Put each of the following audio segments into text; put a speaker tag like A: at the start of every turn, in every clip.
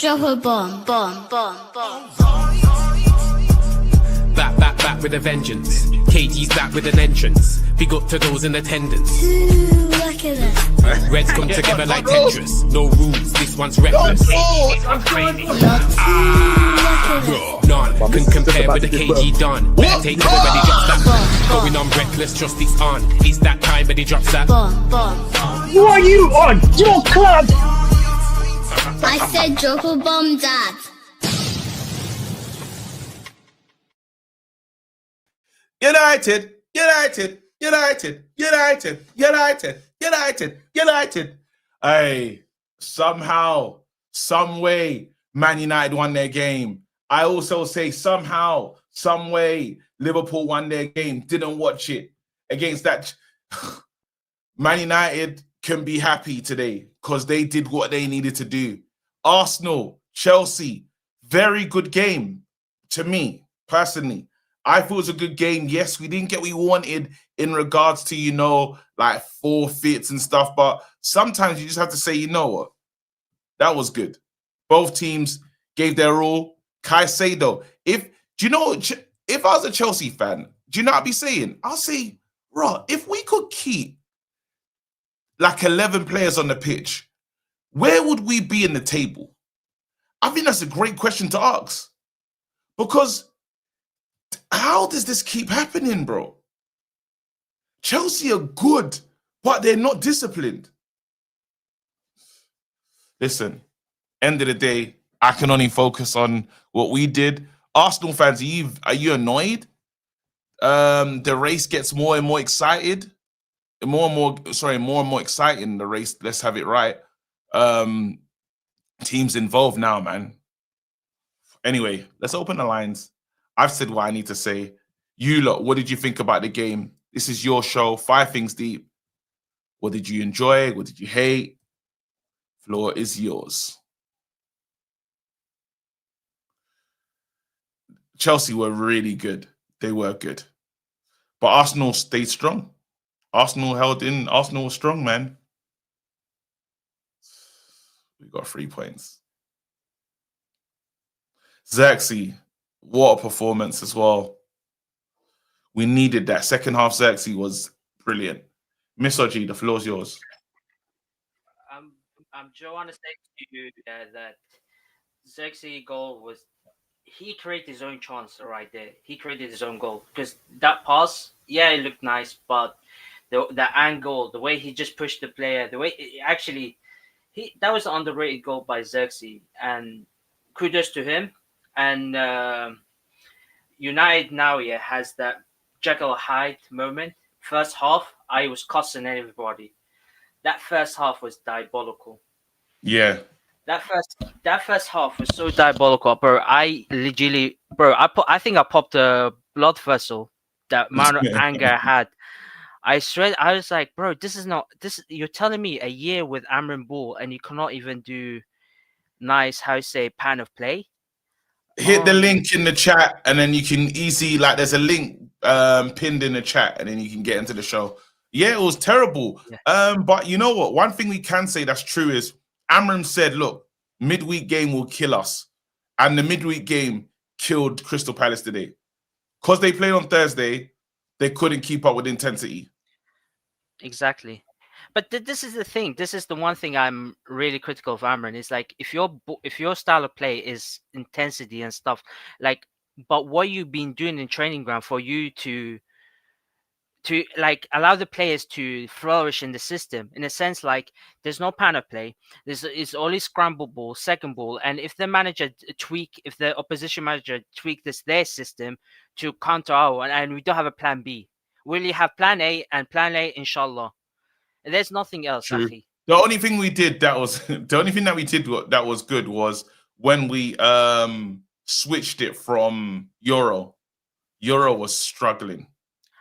A: Drop a bomb, bomb, bomb, bomb.
B: Back with a vengeance. KG's back with an entrance. Big up to those in attendance.
A: Ooh, look at that.
B: Reds come together like Tetris. No rules, this one's reckless. None can compare with the KG done. Better take it when he drops that. Going on reckless, just it's on. It's that time when he drops that.
A: Bomb, bomb.
C: Who are you on? Your club!
A: I said drop a bomb, Dad.
D: United. Hey, somehow, some way, Man United won their game. I also say somehow, some way, Liverpool won their game. Didn't watch it against that. Man United can be happy today because they did what they needed to do. Arsenal, Chelsea, very good game to me, personally. I thought it was a good game. Yes, we didn't get what we wanted in regards to, like forfeits and stuff. But sometimes you just have to say, you know what? That was good. Both teams gave their all. Caicedo, if I was a Chelsea fan, do you know what I'd be saying? I'll say, bro, if we could keep like 11 players on the pitch, where would we be in the table? I think that's a great question to ask. Because how does this keep happening, bro? Chelsea are good, but they're not disciplined. Listen, end of the day, I can only focus on what we did. Arsenal fans, are you annoyed? The race gets more and more excited. More and more exciting, the race. Let's have it right. Teams involved now, man. Anyway, let's open the lines. I've said what I need to say. You lot, what did you think about the game? This is your show, 5 Things Deep. What did you enjoy? What did you hate? Floor is yours. Chelsea were really good. They were good. But Arsenal stayed strong. Arsenal held in. Arsenal was strong, man. We got 3 points. Xerxes, what a performance as well. We needed that. Second half Xerxes was brilliant. Miss Oji, the floor's yours.
E: Joe, want to say to you that Xerxes' goal was, he created his own chance right there. He created his own goal because that pass, yeah, it looked nice, but the angle, the way he just pushed the player, the way that was an underrated goal by Xerxes, and kudos to him. And United now has that Jekyll Hyde moment. First half, I was cussing everybody. That first half was diabolical.
D: Yeah.
E: That first half was so diabolical, bro. I think I popped a blood vessel. That amount of anger I had. I swear, I was like, bro, this is not this. You're telling me a year with Amrin Bull and you cannot even do nice, pan of play.
D: Hit the link in the chat, and then you can easily, like, there's a link pinned in the chat, and then you can get into the show. Yeah, it was terrible. Yeah. But you know what? One thing we can say that's true is Amram said, look, midweek game will kill us. And the midweek game killed Crystal Palace today. Because they played on Thursday, they couldn't keep up with intensity.
E: Exactly. But this is the thing. This is the one thing I'm really critical of Amran. Is like, if your style of play is intensity and stuff, like, but what you've been doing in training ground for you to like allow the players to flourish in the system, in a sense, like there's no pan of play. It's only scramble ball, second ball, and if the opposition manager tweak their system to counter our, and we don't have a plan B, we only have plan A, and plan A, inshallah. There's nothing else.
D: The only thing we did that was that was good was when we switched it from Euro. Euro was struggling.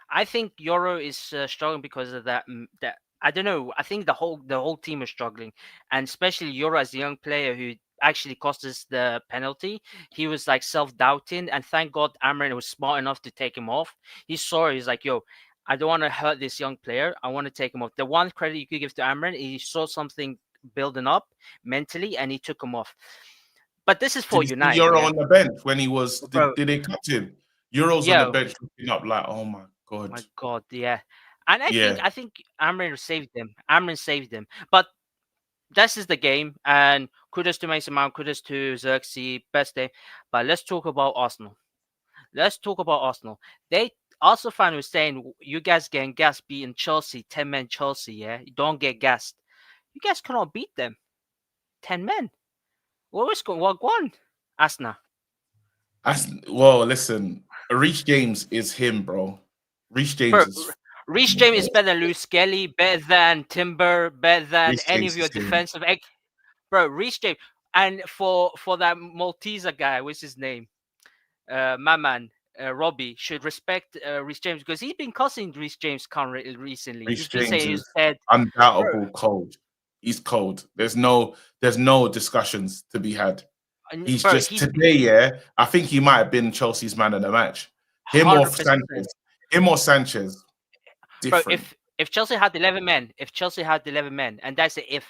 E: I think Euro is struggling because of that. That I don't know. I think the whole team is struggling, and especially Euro as a young player who actually cost us the penalty. He was like self-doubting, and thank God Amran was smart enough to take him off. He saw it. He's like, yo, I don't want to hurt this young player. I want to take him off. The one credit you could give to Amran, he saw something building up mentally and he took him off. But this is
D: Did
E: for
D: you see
E: United,
D: Euro
E: yeah,
D: on the bench when he was?
E: bro.
D: Did they cut him? Euro's on the
E: Yeah,
D: bench looking up like, oh my god.
E: my God, yeah. And I think
D: Yeah,
E: I think Amrin saved him. Amrin saved him. But this is the game, and kudos to Mason Mount, kudos to Xerxes, best day. But let's talk about Arsenal. Let's talk about Arsenal. They also fan was saying you guys getting gassed beating Chelsea, 10 men Chelsea, yeah. You don't get gassed. You guys cannot beat them. 10 men. What was going what one? Asna.
D: well, listen, Reece James is him, bro. Reece James
E: Bro,
D: is
E: Reece James is better than Lewis Kelly, better than Timber, better than
D: Reece
E: any of
D: James
E: your
D: is him.
E: defensive bro, Reece James. And for that Malteser guy, what's his name? My man, Robbie, should respect Reece James because he's been cussing Reece James recently.
D: Reece
E: He's been
D: James
E: saying he's
D: is
E: dead. Bro,
D: undoubtable cold. He's cold. There's no discussions to be had. He's
E: bro,
D: just
E: he's
D: today, yeah. I think he might have been Chelsea's man of the match. Him or
E: 100%.
D: Sanchez. Him or Sanchez.
E: Bro,
D: Different.
E: if Chelsea had 11 men, and that's a if,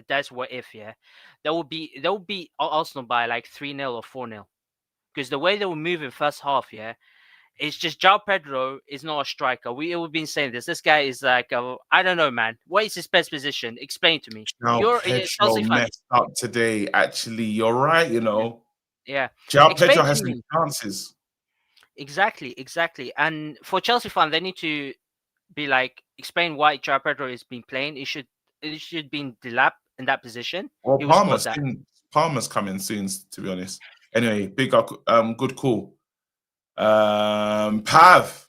E: that's what if, yeah, there will be Arsenal by like 3-0 or 4-0 because the way they were moving first half, yeah, it's just João Pedro is not a striker. We've been saying this. This guy is like I don't know, man. What is his best position? Explain to me.
D: Now
E: You're a
D: Pedro
E: Chelsea fan.
D: messed up today. Actually, you're right. You know,
E: Yeah.
D: João
E: Explain
D: Pedro
E: to
D: has some
E: me.
D: chances.
E: Exactly. And for Chelsea fan, they need to be like explain why João Pedro is being playing. It should be in Delap in that position.
D: Well,
E: He will score that.
D: Palmer's coming soon. To be honest. Anyway, big up. Good call. Pav.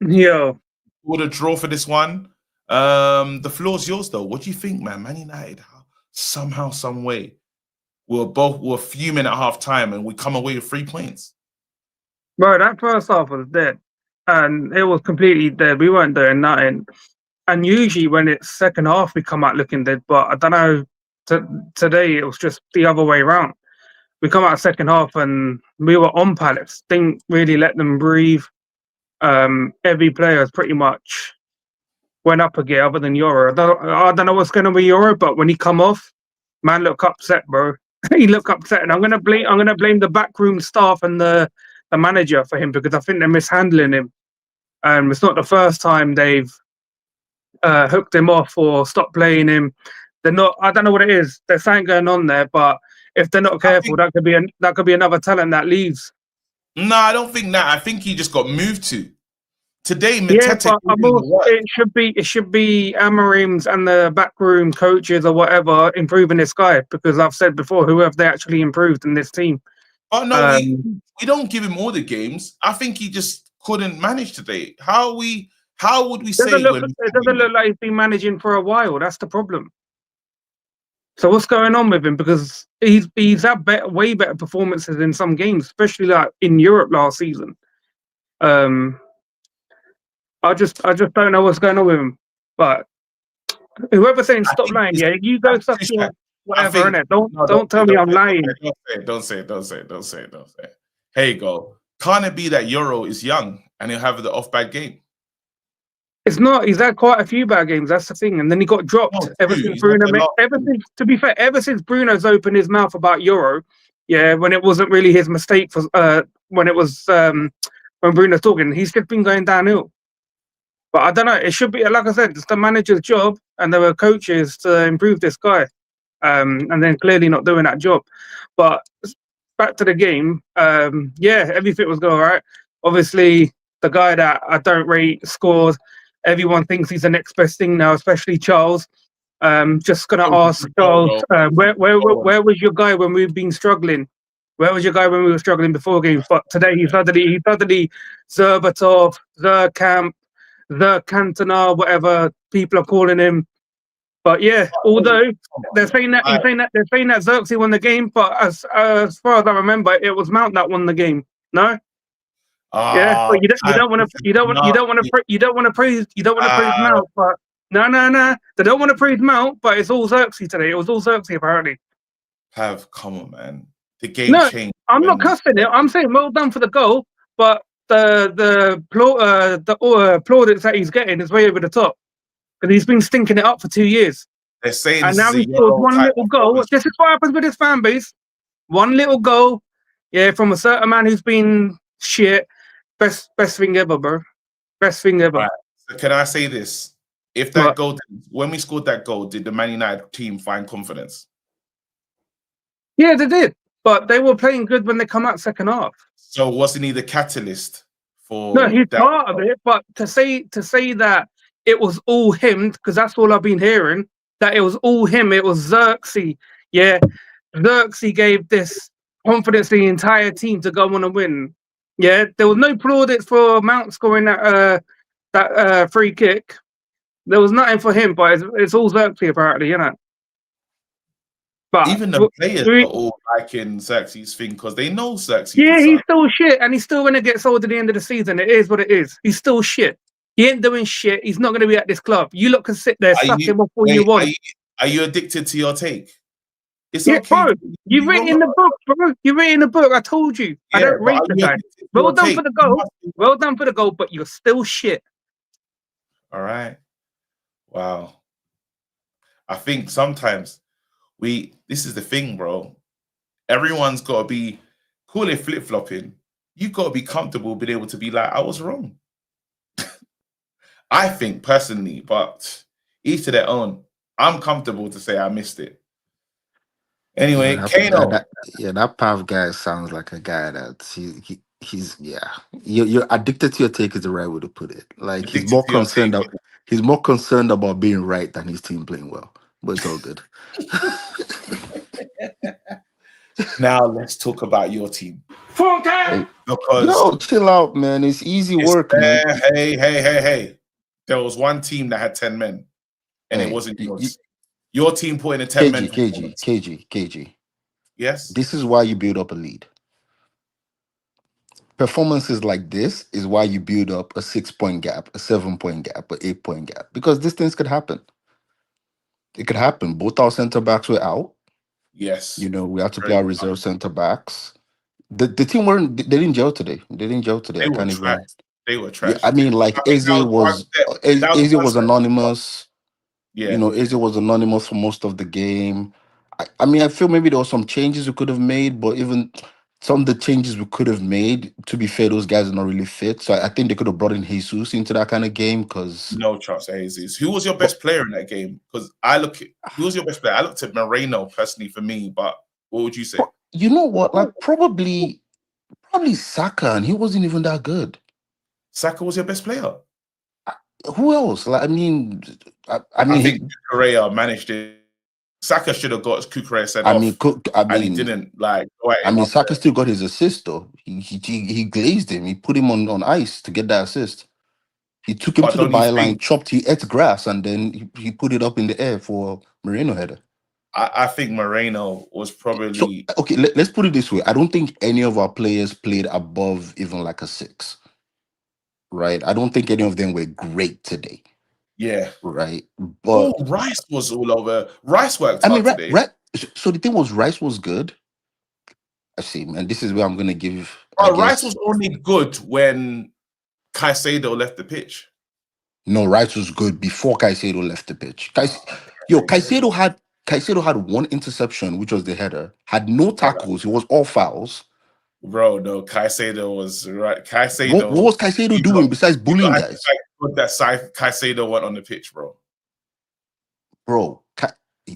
C: Yo,
D: What a draw for this one. The floor's yours though. What do you think, man? Man United, somehow, some way, we're fuming at half time and we come away with 3 points.
C: bro, that first half was dead, and it was completely dead. We weren't doing nothing. And usually when it's second half, we come out looking dead. But I don't know. Today it was just the other way around. We come out second half and we were on pallets. Didn't really let them breathe. Every player has pretty much went up a gear other than Euro. I don't know what's going on with Euro, but when he come off, man, look upset, bro. He look upset, and I'm gonna blame the backroom staff and the manager for him because I think they're mishandling him. It's not the first time they've hooked him off or stopped playing him. They're not. I don't know what it is. There's something going on there, but if they're not careful, that could be another talent that leaves.
D: No, I don't think that. I think he just got moved to. Today,
C: Yeah,
D: Matete
C: but it should be Amorim's and the backroom coaches or whatever improving this guy because I've said before, who have they actually improved in this team?
D: Oh no, we don't give him all the games. I think he just couldn't manage today. How would we say
C: It doesn't look like he's been managing for a while. That's the problem. So what's going on with him? Because he's had way better performances in some games, especially like in Europe last season. I just don't know what's going on with him. But whoever's saying stop lying, yeah, you go suck your whatever, innit? Don't tell me I'm lying.
D: Don't say it. Here you go. Can't it be that Euro is young and he'll have the off bad game?
C: It's not. He's had quite a few bad games. That's the thing. And then he got dropped ever since Bruno. To be fair, ever since Bruno's opened his mouth about Euro, yeah, when it wasn't really his mistake for when it was when Bruno's talking, he's just been going downhill. But I don't know. It should be, like I said, it's the manager's job, and there were coaches to improve this guy, and then clearly not doing that job. But back to the game, yeah, everything was going all right. Obviously, the guy that I don't rate scored. Everyone thinks he's the next best thing now, especially Charles. Just gonna ask Charles, where was your guy when we've been struggling? Where was your guy when we were struggling before games? But today he suddenly Zerbatov, Zerkamp, the Cantona, whatever people are calling him. But yeah, although they're saying that Xerxes won the game, but as far as I remember, it was Mount that won the game. No. Yeah, but you don't want to praise Mount, but no, they don't want to praise Mount, but it's all Xerxes today. It was all Xerxes apparently.
D: Pav, come on, man. The game changed.
C: I'm not cussing it. I'm saying well done for the goal, but the plaudits that he's getting is way over the top because he's been stinking it up for 2 years.
D: They're saying,
C: and now he scored one little goal. This is what happens with his fan base. One little goal, yeah, from a certain man who's been shit. Best thing ever, bro. Best thing ever.
D: Right. So can I say this? If that
C: What?
D: goal, when we scored that goal, did the Man United team find confidence?
C: Yeah, they did, but they were playing good when they come out second half.
D: So wasn't he the catalyst
C: No,
D: for
C: he's
D: that?
C: part of it, but to say that it was all him, because that's all I've been hearing, that it was all him, it was Xerxes. Yeah, Xerxes gave this confidence to the entire team to go on and win. Yeah, there was no plaudits for Mount scoring that free kick. There was nothing for him, but it's all Xerxes apparently, you know. But
D: Even the players are all liking Xerxes' thing because they know Xerxes.
C: yeah, he's still shit, and he's still going to get sold at the end of the season. It is what it is. He's still shit. He ain't doing shit. He's not going to be at this club. You lot can sit there, suck him off all you want.
D: Are you addicted to your take? It's
C: Yeah,
D: okay.
C: bro. You read in the book, bro. You read in the book. I told you.
D: Yeah,
C: I don't rate the guy. Well done for the goal. Well done for the goal, but you're still shit.
D: All right. Wow. I think sometimes this is the thing, bro. Everyone's got to be, call it flip-flopping. You've got to be comfortable being able to be like, I was wrong. I think personally, but each to their own. I'm comfortable to say I missed it. Anyway, Kano.
F: That Pav guy sounds like a guy that he's You're addicted to your take is the right way to put it. Like he's more concerned about being right than his team playing well. But it's all good.
D: Now let's talk about your team.
F: Because chill out, man. It's easy work, man.
D: Hey. There was one team that had 10 men, and it wasn't yours. Your team put in a 10 men.
F: KG.
D: Yes.
F: This is why you build up a lead. Performances like this is why you build up a 6-point gap, a 7-point gap, an 8-point gap. Because these things could happen. It could happen. Both our center backs were out.
D: Yes.
F: You know, we had to play our reserve center backs. The team they didn't gel today. They
D: were trash.
F: Yeah, I mean, like Eze was anonymous.
D: Yeah.
F: You know, Eze was anonymous for most of the game. I mean, I feel maybe there were some changes we could have made, but even some of the changes we could have made, to be fair, those guys are not really fit. So I think they could have brought in Jesus into that kind of game because
D: no chance of Jesus. Who was your best player in that game? Because who was your best player? I looked at Moreno personally for me, but what would you say?
F: You know what? Like probably Saka, and he wasn't even that good.
D: Saka was your best player.
F: Who else? Like, I
D: think Kukurea managed it. Saka should have got Kukurea sent off. And he didn't.
F: Saka still got his assist though. He glazed him. He put him on ice to get that assist. He took him to the byline, he ate grass, and then he put it up in the air for Moreno header.
D: I think Moreno was probably...
F: So, okay, let's put it this way. I don't think any of our players played above even like a 6. Right? I don't think any of them were great today.
D: Yeah.
F: Right? But
D: Rice was all over. Rice worked hard today.
F: So the thing was, Rice was good. I see, man. This is where I'm going to give...
D: Rice was only good when Caicedo left the pitch.
F: No, Rice was good before Caicedo left the pitch. Caicedo had one interception, which was the header. Had no tackles. It was all fouls.
D: Bro, no, Caicedo was right. Caicedo.
F: What was Caicedo doing besides bullying guys?
D: Put that side, Caicedo went on the pitch, bro.
F: The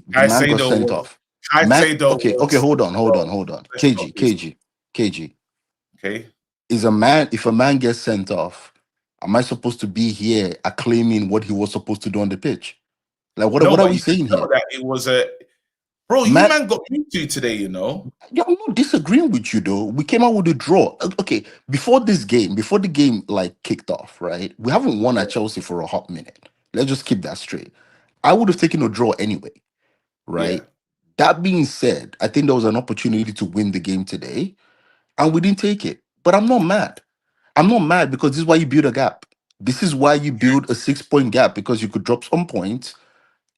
F: man got sent off. Okay, hold on. KG.
D: Okay.
F: If a man gets sent off, am I supposed to be here acclaiming what he was supposed to do on the pitch? Like, what are we saying here?
D: That it was man got into today, you know.
F: Yeah, I'm not disagreeing with you though. We came out with a draw. Okay, before the game like kicked off, right? We haven't won at Chelsea for a hot minute. Let's just keep that straight. I would have taken a draw anyway, right? Yeah. That being said, I think there was an opportunity to win the game today, and we didn't take it. But I'm not mad. I'm not mad because this is why you build a gap. This is why you build a 6-point gap, because you could drop some points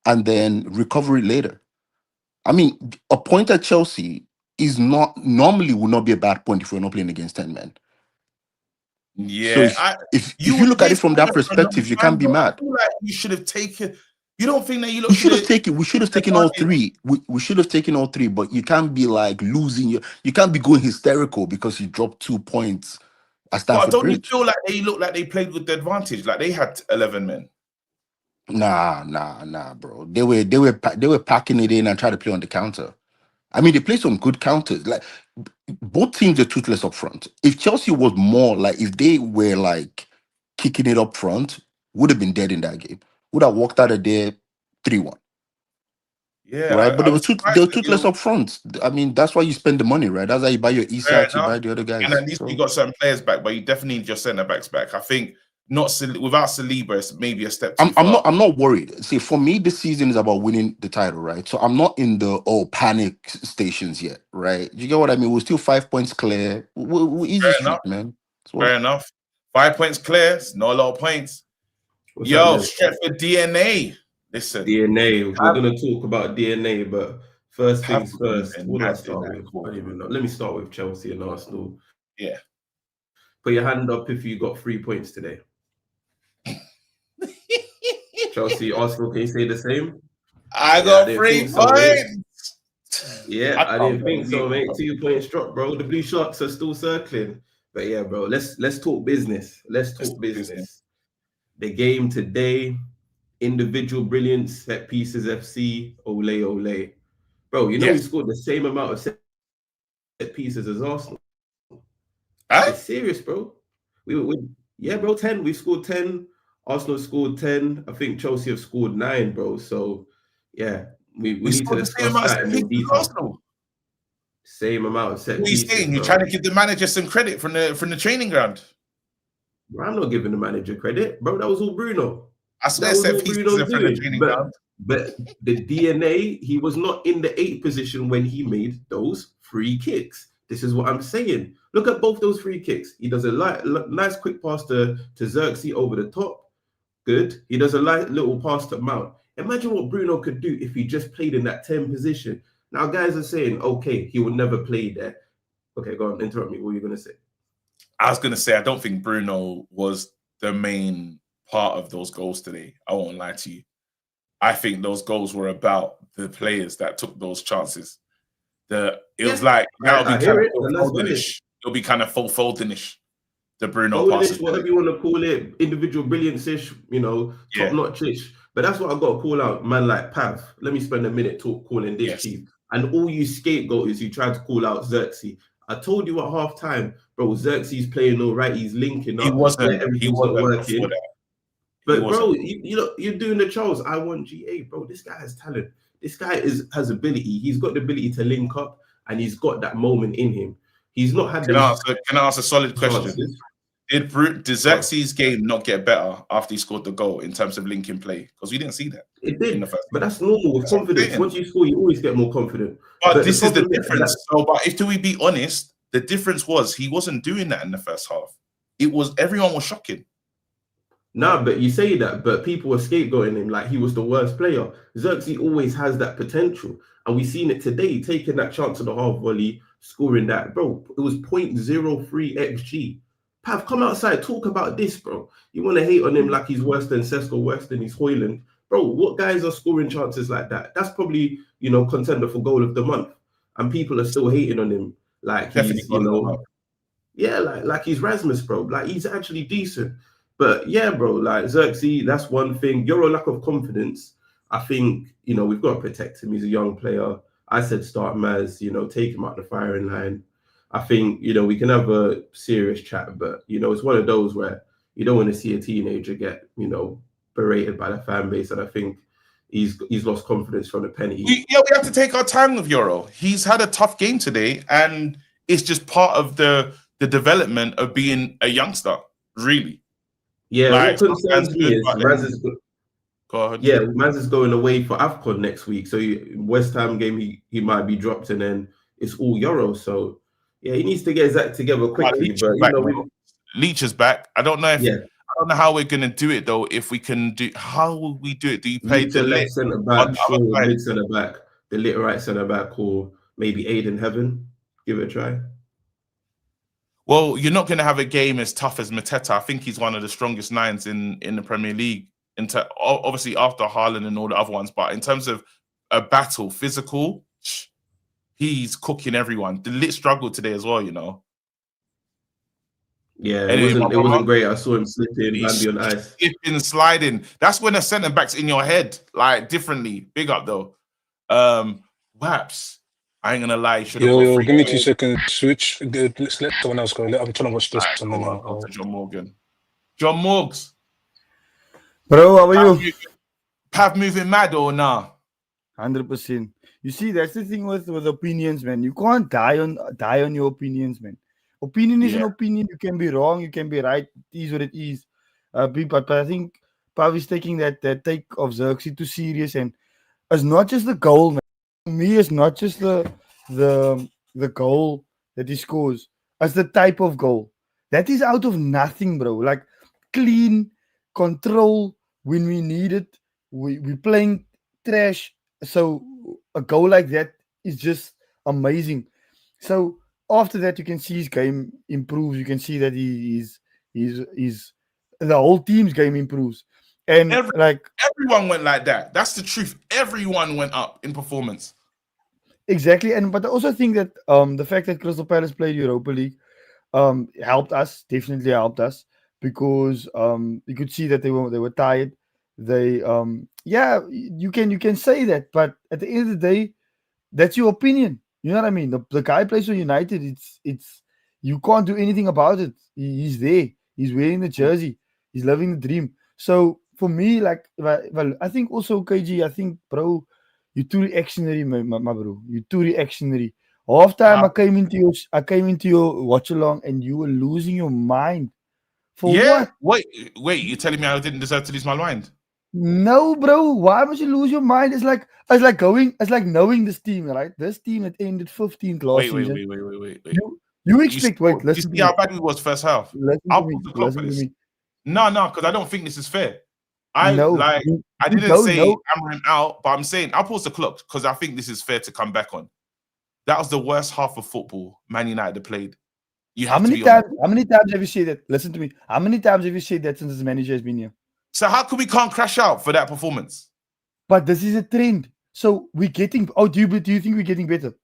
F: and then recover it later. I mean, a point at Chelsea is normally will not be a bad point if we're not playing against 10 men.
D: Yeah.
F: So if you look at it from that perspective, you can't be mad.
D: I feel like you should have taken You don't think that you
F: We
D: look
F: should have taken. We should have taken all three. We should have taken all three. But you can't be like losing. You can't be going hysterical because you dropped 2 points at
D: But
F: Stamford
D: don't you
F: Bridge.
D: feel like they look like they played with the advantage? Like they had 11 men.
F: Nah, bro. They were packing it in and trying to play on the counter. I mean, they played some good counters. Like both teams are toothless up front. If Chelsea was more like, if they were like kicking it up front, would have been dead in that game. Would have walked out of there 3-1.
D: Yeah,
F: Right, but
D: I was
F: they
D: surprised
F: were
D: that
F: toothless up front. I mean, that's why you spend the money, right? That's how you buy your
D: fair
F: Isaks, you
D: enough.
F: buy the other
D: And
F: guys.
D: at least you
F: So
D: got some players back, but you definitely need your centre backs back. I think without Saliba, it's maybe a step too far.
F: I'm not worried. See, for me, this season is about winning the title, right? So I'm not in the panic stations yet, right? You get what I mean? We're still 5 points clear. We're easy
D: Fair enough.
F: street, man.
D: Fair enough. 5 points clear. It's not a lot of points.
G: What's
D: Yo,
G: happening?
D: Stretford DNA. Listen,
G: DNA. We're gonna talk about DNA, but first
D: have
G: things
D: been
G: first. What do I
D: mad in
G: start
D: that
G: with? I
D: goal.
G: don't even know. Let me start with Chelsea and Arsenal.
D: Yeah.
G: Put your hand up if you got 3 points today. Chelsea, Arsenal, can you say the same?
D: I
G: Yeah, I
D: got
G: didn't
D: 3
G: think so, mate.
D: points.
G: Yeah, I didn't
D: can't
G: think so,
D: believe
G: mate.
D: it.
G: 2 points drop, bro. The blue sharks are still circling. But yeah, bro, let's talk business. Let's
D: Let's
G: talk
D: talk
G: business.
D: business.
G: The game today, individual brilliance, set pieces FC, ole ole. Bro, you know we
D: Yes.
G: scored the same amount of set pieces as Arsenal.
D: Huh?
G: It's serious, bro. Yeah, bro, 10. We scored 10. Arsenal scored 10. I think Chelsea have scored 9, bro. So yeah, we
D: We
G: need to
D: scored the same
G: discuss
D: amount of
G: that
D: set
G: in more
D: pieces as
G: detail.
D: Arsenal.
G: Same amount of set
D: What are you
G: pieces,
D: saying? You're
G: bro.
D: trying to give the manager some credit from the training ground.
G: Bro, I'm not giving the manager credit, bro. That was all Bruno.
D: I
G: That
D: swear
G: was
D: set
G: all
D: pieces
G: Bruno
D: in front of the
G: doing.
D: training
G: But
D: ground.
G: the DNA, he was not in the 8 position when he made those free kicks. This is what I'm saying. Look at both those free kicks. He does a nice quick pass to Xerxes over the top. Good. He does a light little pass to Mount. Imagine what Bruno could do if he just played in that 10 position. Now, guys are saying, okay, he would never play there. Okay, go on, interrupt me. What are you going to say?
D: I was going to say, I don't think Bruno was the main part of those goals today. I won't lie to you. I think those goals were about the players that took those chances. It was like, that'll be kind of Foden-ish. It'll be kind of full Foden-ish, the Bruno passes.
G: Whatever you want to call it, individual brilliance-ish, top-notch-ish. But that's what I got to call out, man like Pav. Let me spend a minute calling this chief. And all you scapegoaters who tried to call out Xerxes. I told you at half time, bro, Xerxes playing all right. He's linking up.
D: He wasn't
G: working.
D: before that.
G: But bro, you're doing the Charles. I want GA, bro. This guy has talent. This guy has ability. He's got the ability to link up, and he's got that moment in him. He's not had.
D: Can I ask a solid question? Did Xerxes' game not get better after he scored the goal in terms of linking play? Because we didn't see that.
G: It did, but that's normal with confidence. Once you score, you always get more confident.
D: But this is the difference. So, but if we be honest, the difference was he wasn't doing that in the first half. It was everyone was shocking.
G: Nah, but you say that, but people were scapegoating him like he was the worst player. Xerxes always has that potential, and we've seen it today, taking that chance of the half volley, scoring that, bro. It was 0.03 xg. Pav, come outside, talk about this, bro. You want to hate on him like he's worse than Sesko, worse than he's Hoyland, bro. What guys are scoring chances like that? That's probably contender for goal of the month, and people are still hating on him like he's like he's Rasmus, bro. Like he's actually decent. But yeah, bro, like Xerxes, that's one thing. You're a lack of confidence. I think, we've got to protect him. He's a young player. I said start Maz, take him out the firing line. I think, we can have a serious chat, but, it's one of those where you don't want to see a teenager get, berated by the fan base. And I think he's lost confidence from the penalty.
D: We have to take our time with Euro. He's had a tough game today, and it's just part of the development of being a youngster, really.
G: Yeah, what concerns me is Maz is going away for AFCON next week. So West Ham game, he might be dropped, and then it's all Euro. So yeah, he needs to get his act together quickly.
D: Leach is back. I don't know if I don't know how we're gonna do it though. If we can do, how will we do it? Do you play the
G: left centre back, mid centre back, the lit right centre back, or maybe Aiden Heaven? Give it a try.
D: Well, you're not going to have a game as tough as Mateta. I think he's one of the strongest nines in the Premier League Obviously after Haaland and all the other ones, but in terms of a battle, physical, he's cooking everyone. The Lit struggled today as well, you know.
G: Yeah,
D: Anyway,
G: it wasn't great. I saw him slipping, Bambi on ice.
D: Slipping, sliding. That's when the centre back's in your head, like differently. Big up though. Waps. I ain't gonna lie.
H: Yo, give me 2 seconds. Switch. Let's let someone else go. I'm trying to watch this.
D: Right,
H: And then
D: go to John Morgan. John Morgs.
I: Bro, how are you?
D: Pav moving mad or nah?
I: 100%. You see, that's the thing with opinions, man. You can't die on your opinions, man. Opinion is an opinion. You can be wrong, you can be right. It is what it is. But I think Pav is taking that take of Xerxes too serious, and it's not just the goal, man. For me, it's not just the goal that he scores. It's the type of goal. That is out of nothing, bro. Like clean control when we need it. We playing trash. So a goal like that is just amazing. So after that, you can see his game improves. You can see that he's the whole team's game improves. And
D: everyone went like that. That's the truth. Everyone went up in performance.
I: Exactly. But I also think that the fact that Crystal Palace played Europa League helped us. Definitely helped us, because you could see that they were tired. They you can say that, but at the end of the day, that's your opinion. You know what I mean? The guy plays for United. It's you can't do anything about it. He's there. He's wearing the jersey. He's living the dream. So for me, like, well, I think also KG. I think, bro, you're too reactionary, my bro. You're too reactionary. Half time, I came into your watch along, and you were losing your mind. For what?
D: Wait. You're telling me I didn't deserve to lose my mind?
I: No, bro. Why would you lose your mind? It's like knowing this team, right? This team that ended 15th last season.
D: Wait.
I: You expect? Wait, listen.
D: You see how bad we was first half. I'll put the clock for this. No, because I don't think this is fair. I didn't say Amarim out, but I'm saying I'll pause the clock because I think this is fair to come back on. That was the worst half of football Man United have played.
I: How many times have you said that? Listen to me. How many times have you said that since the manager has been here?
D: So how come we can't crash out for that performance?
I: But this is a trend. So we're getting. Oh, do you think we're getting better?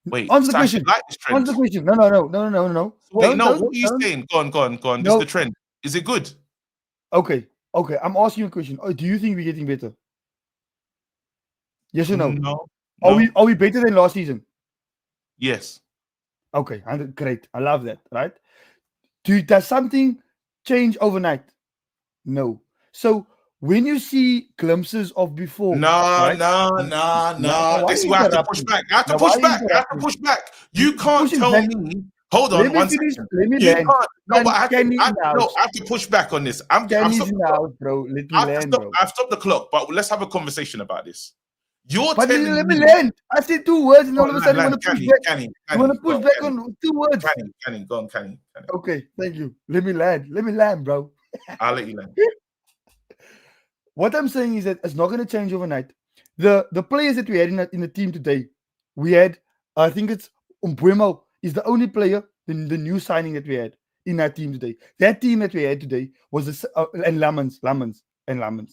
D: Wait,
I: answer the question.
D: Like this trend.
I: Answer the question. No.
D: Wait, what are you saying? Go on. This is the trend. Is it good?
I: Okay. I'm asking you a question. Oh, do you think we're getting better? Yes or no?
D: No.
I: Are we better than last season?
D: Yes.
I: Okay, great. I love that. Right? Does something change overnight? No. So when you see glimpses of before,
D: no. This is why I have to push back. I have to push back. You can't tell me. Hold on, one second.
I: Let me land.
D: No, but I have to push back on this.
I: Bro. Let me land, bro.
D: I've stopped the clock, but let's have a conversation about this.
I: Let me land. I said 2 words, and all of a sudden you want to push back. You want to push back on 2 words.
D: Canny.
I: Okay, thank you. Let me land, bro.
D: I'll let you land.
I: What I'm saying is that it's not going to change overnight. The players that we had in the team today, we had, I think it's Umbuemo is the only player, the new signing that we had in that team today. That team that we had today was and Lamans,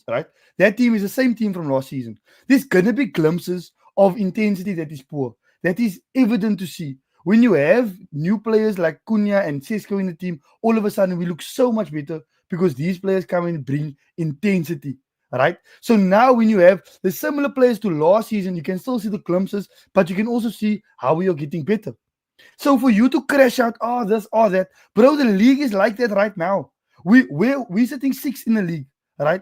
I: right? That team is the same team from last season. There's gonna be glimpses of intensity that is poor. That is evident to see. When you have new players like Cunha and Sesko in the team, all of a sudden we look so much better because these players come in and bring intensity. Right? So now when you have the similar players to last season, you can still see the glimpses, but you can also see how we are getting better. So for you to crash out, this, that, bro, the league is like that right now. We're sitting 6th in the league, right?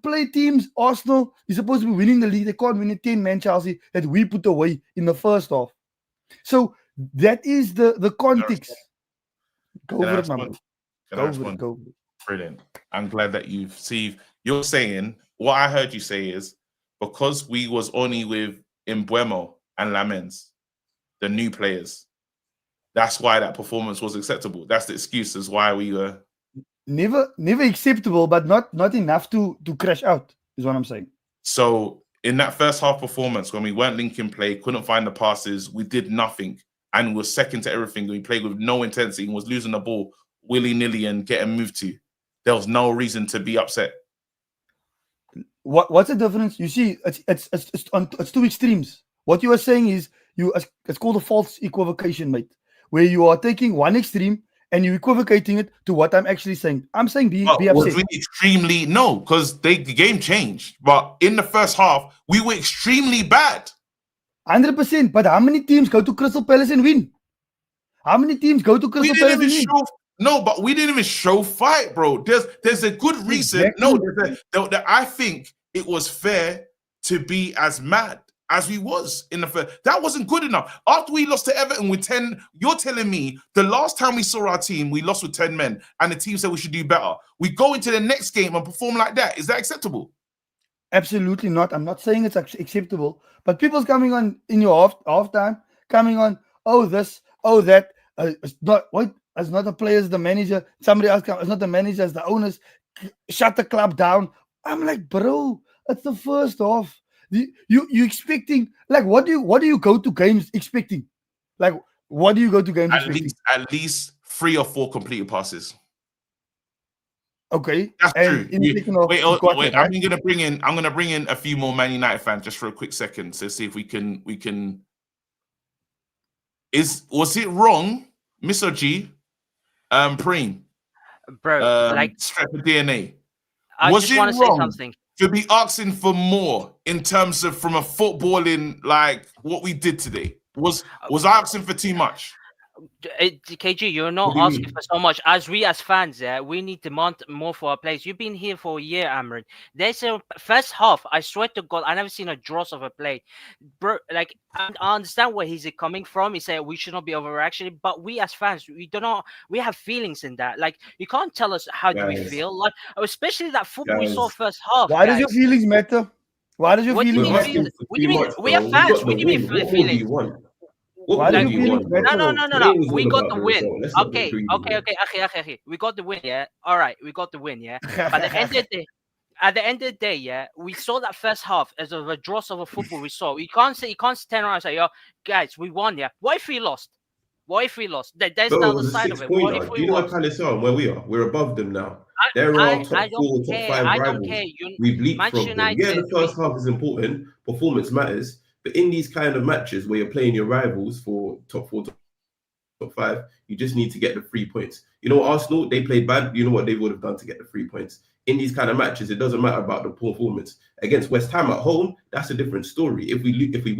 I: Play teams, Arsenal is supposed to be winning the league. They can't win a 10-man Chelsea that we put away in the first half. So that is the context. Go for it, man. Go for it.
D: Brilliant. I'm glad that you're saying, what I heard you say is, because we was only with Mbeumo and Lamens, the new players, that's why that performance was acceptable. That's the excuse as why we were
I: never acceptable, but not enough to crash out, is what I'm saying.
D: So in that first half performance, when we weren't linking play, couldn't find the passes, we did nothing and was second to everything. We played with no intensity and was losing the ball willy-nilly and getting moved to. there was no reason to be upset.
I: What's the difference? You see, it's two extremes. What you are saying is it's called a false equivocation, mate, where you are taking one extreme and you're equivocating it to what I'm actually saying. I'm saying be upset.
D: Was we extremely no, because the game changed. But in the first half, we were extremely bad.
I: 100%. But how many teams go to Crystal Palace and win? How many teams go to Crystal Palace and win?
D: No, but we didn't even show fight, bro. There's a good reason.
I: Exactly.
D: No, I think it was fair to be as mad as we was in the first. That wasn't good enough. After we lost to Everton with 10, you're telling me the last time we saw our team, we lost with 10 men, and the team said we should do better. We go into the next game and perform like that. Is that acceptable?
I: Absolutely not. I'm not saying it's acceptable, but people's coming on in your half time, coming on, oh this, oh that. It's not what. It's not the players, the manager. Somebody else comes. It's not the manager, it's the owners. Shut the club down. I'm like, bro, it's the first half. You expecting, like, what do you go to games expecting? Like, what do you go to games expecting?
D: At least 3 or 4 completed passes.
I: Okay,
D: that's true. Wait,
I: quarter,
D: I'm gonna bring in a few more Man United fans just for a quick second to see if we can. Was it wrong, Mr. G? Preem,
E: bro, like
D: Stratford DNA.
E: I
D: Was
E: just
D: it
E: want to say
D: wrong
E: something
D: to be asking for more in terms of from a footballing like what we did today? Was I asking for too much?
E: KG, you're not asking for so much. As fans, we need to demand more for our players. You've been here for a year, Amran. There's a first half. I swear to God, I never seen a dross of a play, bro. Like I understand where he's coming from. He said we should not be overreacting, but we as fans, we have feelings in that. Like you can't tell us how do we feel, like especially that football we saw first half.
I: Why does your feelings matter? Why does your feelings matter?
E: What do you mean? We are fans. What do you mean feelings?
I: Why do you feel
E: No. We got the win. Okay. We got the win, yeah. All right, we got the win, yeah. But at the end of the day, yeah, we saw that first half as a dross of a football we saw. You can't stand around and say, "Yo, guys, we won, yeah." What if we lost? There's the other side of it. What if we
G: do you know what Palace are and where we are? We're above them now. They're our top 4, top 5 rivals. We've leaped from them. Yeah, the first half is important. Performance matters. But in these kind of matches where you're playing your rivals for top 4, top 5, you just need to get the 3 points. You know, Arsenal, they played bad. You know what they would have done to get the 3 points. In these kind of matches, it doesn't matter about the performance. Against West Ham at home, that's a different story. If we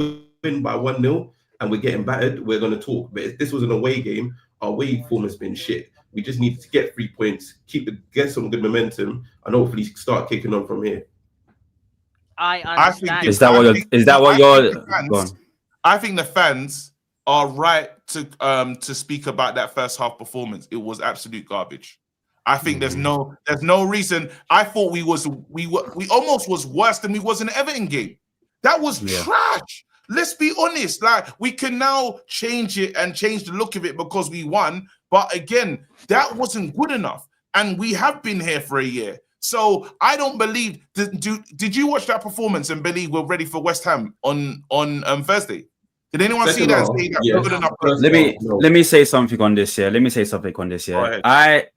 G: win by 1-0 and we're getting battered, we're going to talk. But if this was an away game, our away form has been shit. We just need to get 3 points, get some good momentum, and hopefully start kicking on from here.
E: I understand.
D: I think the fans are right to speak about that first half performance. It was absolute garbage. I think there's no reason. I thought we almost was worse than we was in the Everton game. That was trash. Let's be honest. Like we can now change it and change the look of it because we won. But again, that wasn't good enough. And we have been here for a year. So I don't believe. Did you watch that performance and believe we're ready for West Ham on Thursday? Did anyone see that?
J: Let me say something on this.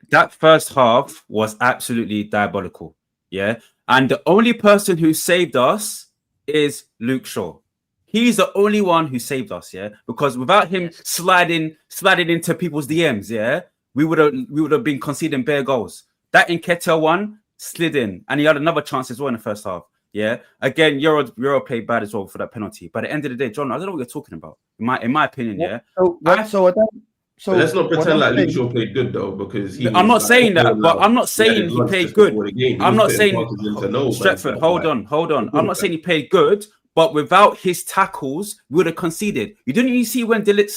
J: That first half was absolutely diabolical. Yeah, and the only person who saved us is Luke Shaw. He's the only one who saved us. Yeah, because without him sliding into people's DMs, we would have been conceding bare goals. That Nketiah one slid in, and he had another chance as well in the first half. Yeah, again, Euro played bad as well for that penalty. But at the end of the day, John, I don't know what you're talking about. In my opinion,
G: So let's not pretend like Luke Shaw played good though, because
J: I'm not saying that, but I'm not saying he played good. I'm not saying Stretford. Hold on. I'm not saying he played good, but without his tackles, we would have conceded. You didn't even see when De Ligt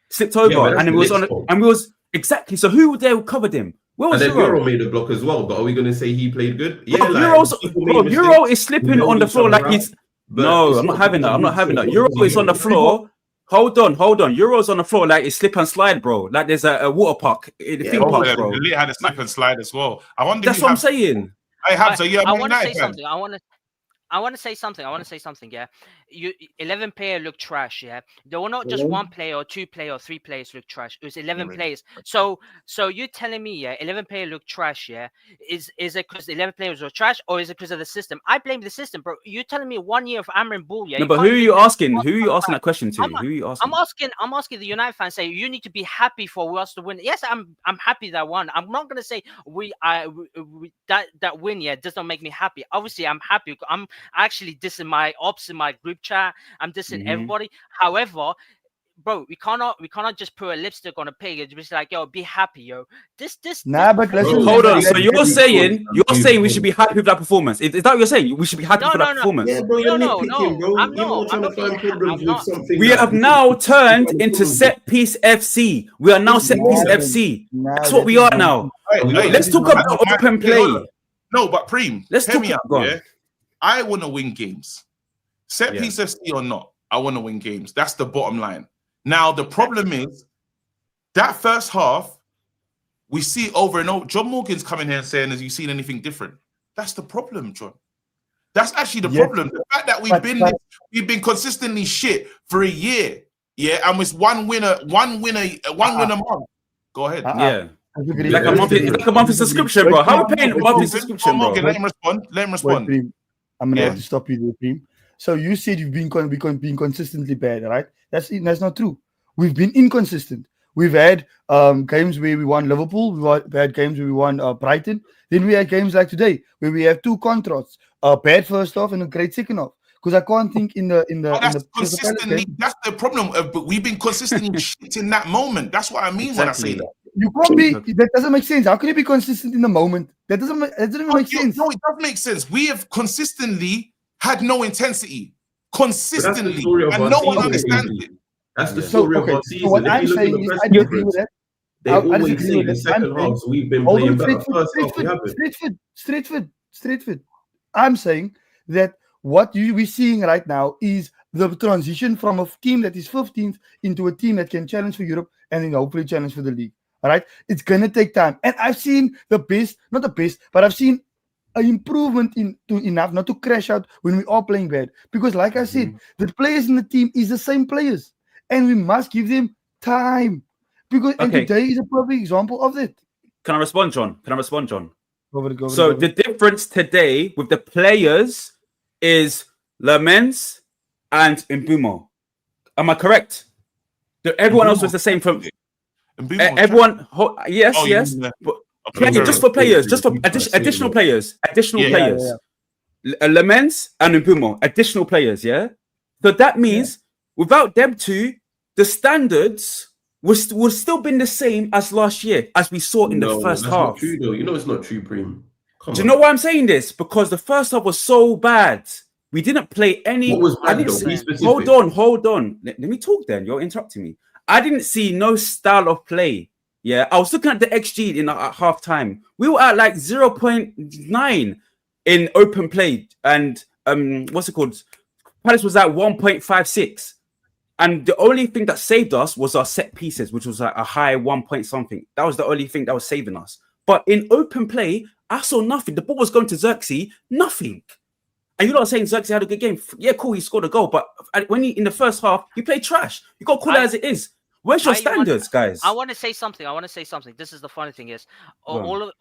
J: slipped over, and it was on, and we was exactly. So who there covered him?
G: And then Euro made a block as well, but are we going to say he played good?
J: Yeah, Euro is slipping on the floor like he's. No, I'm not having that. Euro is on the floor. Hold on. Euro's on the floor like it's slip and slide, bro. Like there's a water park in the theme park, bro.
D: It had a slip and slide as well. I wonder.
J: That's what I'm saying.
E: I want to say something. I want to say something. Yeah, you 11 player look trash. Yeah, there were not just one player or two player or three players look trash. It was 11 players. So you're telling me, yeah, 11 player look trash. Yeah, is it because 11 players were trash, or is it because of the system? I blame the system, bro. You're telling me 1 year of Amrin Bull. Yeah,
J: No, but who are you asking? Who are you asking that question to? Who are you asking?
E: I'm asking the United fans. Say you need to be happy for us to win. Yes, I'm happy that won. I'm not gonna say that win. Yeah, does not make me happy. Obviously, I'm happy. I'm actually dissing my ops in my group chat. I'm dissing everybody. However, bro, we cannot just put a lipstick on a pig and just like, yo, be happy, yo.
I: Nah, but listen.
J: Hold on. So you're saying we should be happy with that performance? Is that what you're saying? We should be happy for that performance?
G: Yeah, bro, you're nitpicking, bro. You're not trying to find problems with something.
J: We have now turned into set piece FC. We are now set piece FC. That's what we are now. Let's talk about open play.
D: No, but Preem,
J: let's
D: hear
J: talk
D: me out.
J: about.
D: Yeah? I want to win games. Set piece FC or not, I want to win games. That's the bottom line. Now, the problem is that first half, we see over and over. John Morgan's coming here and saying, "Have you seen anything different?" That's the problem, John. That's actually the problem. The fact that we've been consistently shit for a year, and with one winner a month. Go ahead.
J: Yeah. Like a monthly subscription, bro. How are we paying a monthly subscription, bro?
D: Let him respond.
I: I'm gonna have to stop you there, Preem. So you said you've been consistently bad, right? That's not true. We've been inconsistent. We've had games where we won Liverpool. We've had games where we won Brighton. Then we had games like today where we have two contrasts: a bad first half and a great second half. Because I can't think
D: that's the problem. But we've been consistently shit in that moment. That's what I mean when I say that.
I: You can't be. That doesn't make sense. How can you be consistent in the moment? That doesn't make sense.
D: No, it does make sense. We have consistently had no intensity, consistently, and no one understands it.
G: That's the story of our season.
I: So what I'm saying is, I disagree with that.
G: They always say the second half, so we've been playing better. First half, we haven't.
I: Straightforward. I'm saying that what we're seeing right now is the transition from a team that is 15th into a team that can challenge for Europe and then hopefully challenge for the league. All right, it's gonna take time, and I've seen not the best, but I've seen an improvement enough not to crash out when we are playing bad. Because, like I said, the players in the team is the same players, and we must give them time. Because and today is a perfect example of that.
J: Can I respond, John?
I: Go over
J: the difference today with the players is Lamens and Mbumo. Am I correct? Everyone else was the same from everyone. Yes. But just for players, just for additional players. Lamens and Mbumo, additional players. Yeah. So that means without them two, the standards would still been the same as last year, as we saw in the first half.
G: Not true, though. You know it's not true, Preem.
J: Do you know why I'm saying this? Because the first half was so bad. We didn't play any.
G: What was bad, though?
J: Hold on. Let me talk then. You're interrupting me. I didn't see no style of play. Yeah, I was looking at the XG in at half time. We were at like 0.9 in open play, and what's it called? Palace was at 1.56. And the only thing that saved us was our set pieces, which was like a high 1 point something. That was the only thing that was saving us. But in open play, I saw nothing. The ball was going to Xerxes, nothing. And you're not saying Xerxes had a good game. Yeah, cool, he scored a goal. But when he in the first half, he played trash. You got to call it as it is. Where's your standards, guys?
E: I want to say something. This is the funny thing is, all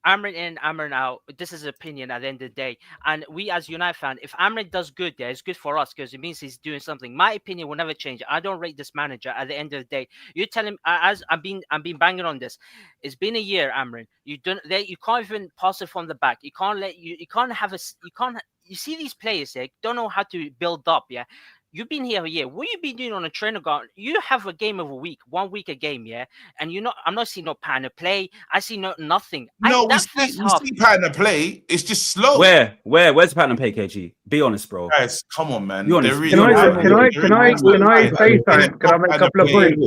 E: Amrin in, Amrin out. This is opinion at the end of the day. And we as United fan, if Amrin does good there, it's good for us because it means he's doing something. My opinion will never change. I don't rate this manager at the end of the day. You tell him, as I've been banging on this. It's been a year, Amrin. You can't even pass it from the back. You see these players here don't know how to build up. Yeah. You've been here a year. What you been doing on a trainer ground? You have a game of a week, 1 week a game, yeah. And I'm not seeing no pattern of play. I see nothing.
D: We see pattern of play. It's just slow.
J: Where's the pattern of play, KG? Be honest, bro.
D: Guys, come on, man.
C: Can I say something? Can I make a couple of points?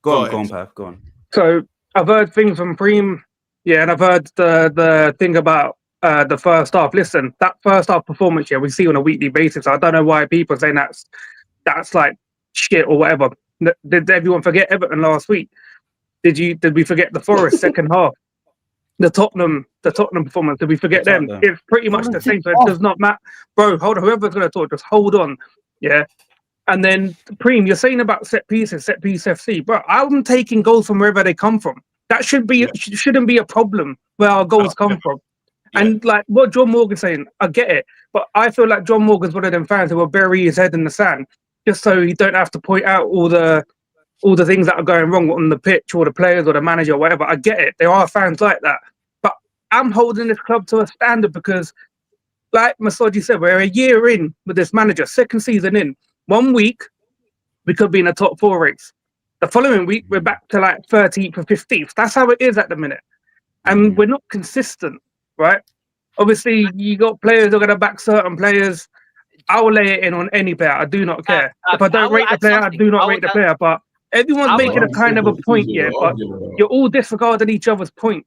J: Go on, Pav. Go on.
C: So I've heard things from Preem, and I've heard the thing about the first half. Listen, that first half performance, we see on a weekly basis. I don't know why people are saying that's like shit or whatever. Did everyone forget Everton last week? Did we forget the Forest second half? the Tottenham performance. Did we forget them?
J: Tottenham.
C: It's pretty much the same. So it does not matter, bro. Hold on, whoever's gonna talk, just hold on, yeah. And then Preem, you're saying about set pieces, set piece FC, bro. I'm taking goals from wherever they come from. That shouldn't be a problem where our goals come from.
D: Yeah.
C: And like what John Morgan's saying, I get it, but I feel like John Morgan's one of them fans who will bury his head in the sand just so he don't have to point out all the things that are going wrong on the pitch or the players or the manager or whatever. I get it. There are fans like that. But I'm holding this club to a standard because, like Masoji said, we're a year in with this manager, second season in. 1 week, we could be in a top 4 race. The following week, we're back to like 13th or 15th. That's how it is at the minute. And we're not consistent, right? Obviously, you got players who are going to back certain players. I will lay it in on any player. I do not care. If I don't rate the player, I do not rate the player. But everyone's making a kind of a point, yeah. But you're all disregarding each other's point.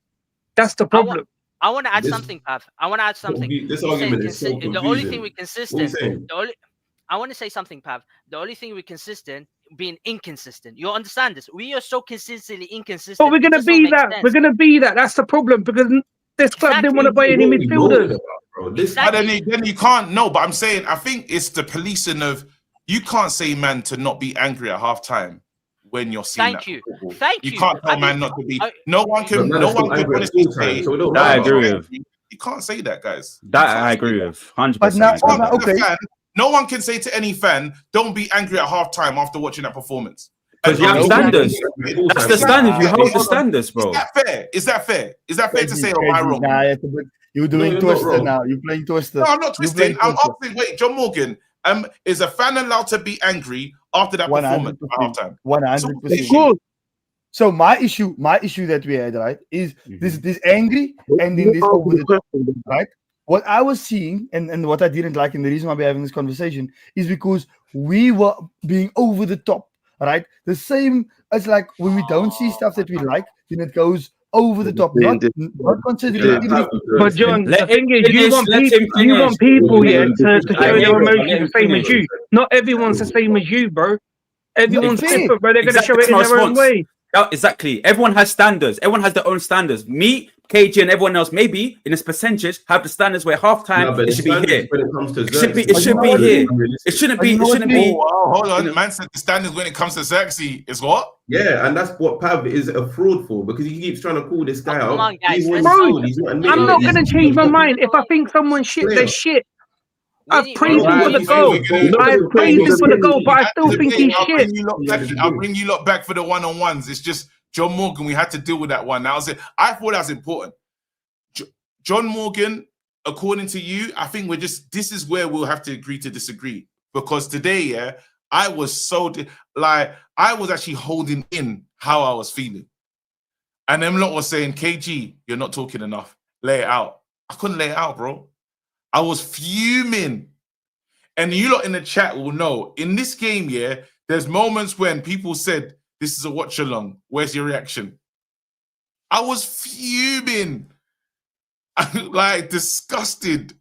C: That's the problem.
E: I want to add something, Pav. I want to add something.
G: This argument is so
E: the only thing
G: confusing.
E: we're consistent. I want to say something, Pav. The only thing we're consistent being inconsistent. You understand this? We are so consistently inconsistent.
C: But we're gonna be that. We're gonna be that. That's the problem because this club didn't want to buy any midfielders.
D: But then you can't. No, but I'm saying I think it's the policing of you can't say man to not be angry at halftime when you're seeing
E: Thank
D: that
E: you.
D: football.
E: Thank
D: You can't tell man not to be. No one can.
G: But
D: No one
G: that's
D: can
G: not
D: honestly
G: angry
D: say.
G: at full time, so we don't
J: That I
G: know.
J: agree with.
D: You can't say that, guys.
J: That I agree with. 100%.
I: But now-
J: agree.
I: okay.
D: No one can say to any fan, "Don't be angry at halftime after watching that performance."
J: Because you have standards. That's the standards. You hold the standards, bro.
D: Is that fair? Is that fair? Is that fair to say, "Oh, am I wrong"?
I: Nah, you're doing
G: you're not
I: Twister
G: wrong.
I: now. You're playing Twister.
D: No, I'm not
I: You're
D: twisting.
I: playing
D: I'm
I: Twister.
D: asking. Wait, John Morgan. Is a fan allowed to be angry after that performance at halftime?
I: 100%. So my issue that we had, right, is this angry and then this over the top, right? What I was seeing and what I didn't like, and the reason why we're having this conversation is because we were being over the top, right? The same as like when we don't see stuff that we like, then it goes over the top, not considering everything.
C: But John,
J: Let
C: the thing
J: him
C: is, you
J: finish,
C: want
J: let
C: people,
J: him
C: you
J: finish.
C: want people, yeah, to
J: I
C: show
J: hear
C: their
J: it, let
C: emotions
J: him
C: the same as
J: finish.
C: you. Not everyone's the same as you, bro. Everyone's
I: fair.
C: different, bro. They're going to show it in
J: my
C: their own
J: response.
C: way.
J: Yeah, exactly. Everyone has standards. Everyone has their own standards. Me, KG, and everyone else, maybe in this percentage, have the standards where halftime it should be here.
G: When it comes to
J: It should be. It should be here. It shouldn't be. It shouldn't be.
D: Oh, hold on. Man said the standards when it comes to Xerxes is what?
G: Yeah, and that's what Pav is a fraud for because he keeps trying to call this guy
E: Come
G: out.
E: on, guys,
G: He's
E: let's
G: not
C: go.
G: admitting
C: I'm not
G: it.
C: going to change my mind. If I think someone's shit, they're shit. I've praised him for the goal. I've praised him for the goal, but I still think he's shit.
D: I'll bring you lot back for the one-on-ones. It's just John Morgan. We had to deal with that one. That was it. I thought that was important. John Morgan, according to you, I think this is where we'll have to agree to disagree. Because today, yeah, I was I was actually holding in how I was feeling. And them lot was saying, KG, you're not talking enough. Lay it out. I couldn't lay it out, bro. I was fuming. And you lot in the chat will know, in this game, yeah, there's moments when people said, this is a watch along. Where's your reaction? I was fuming. Like disgusted.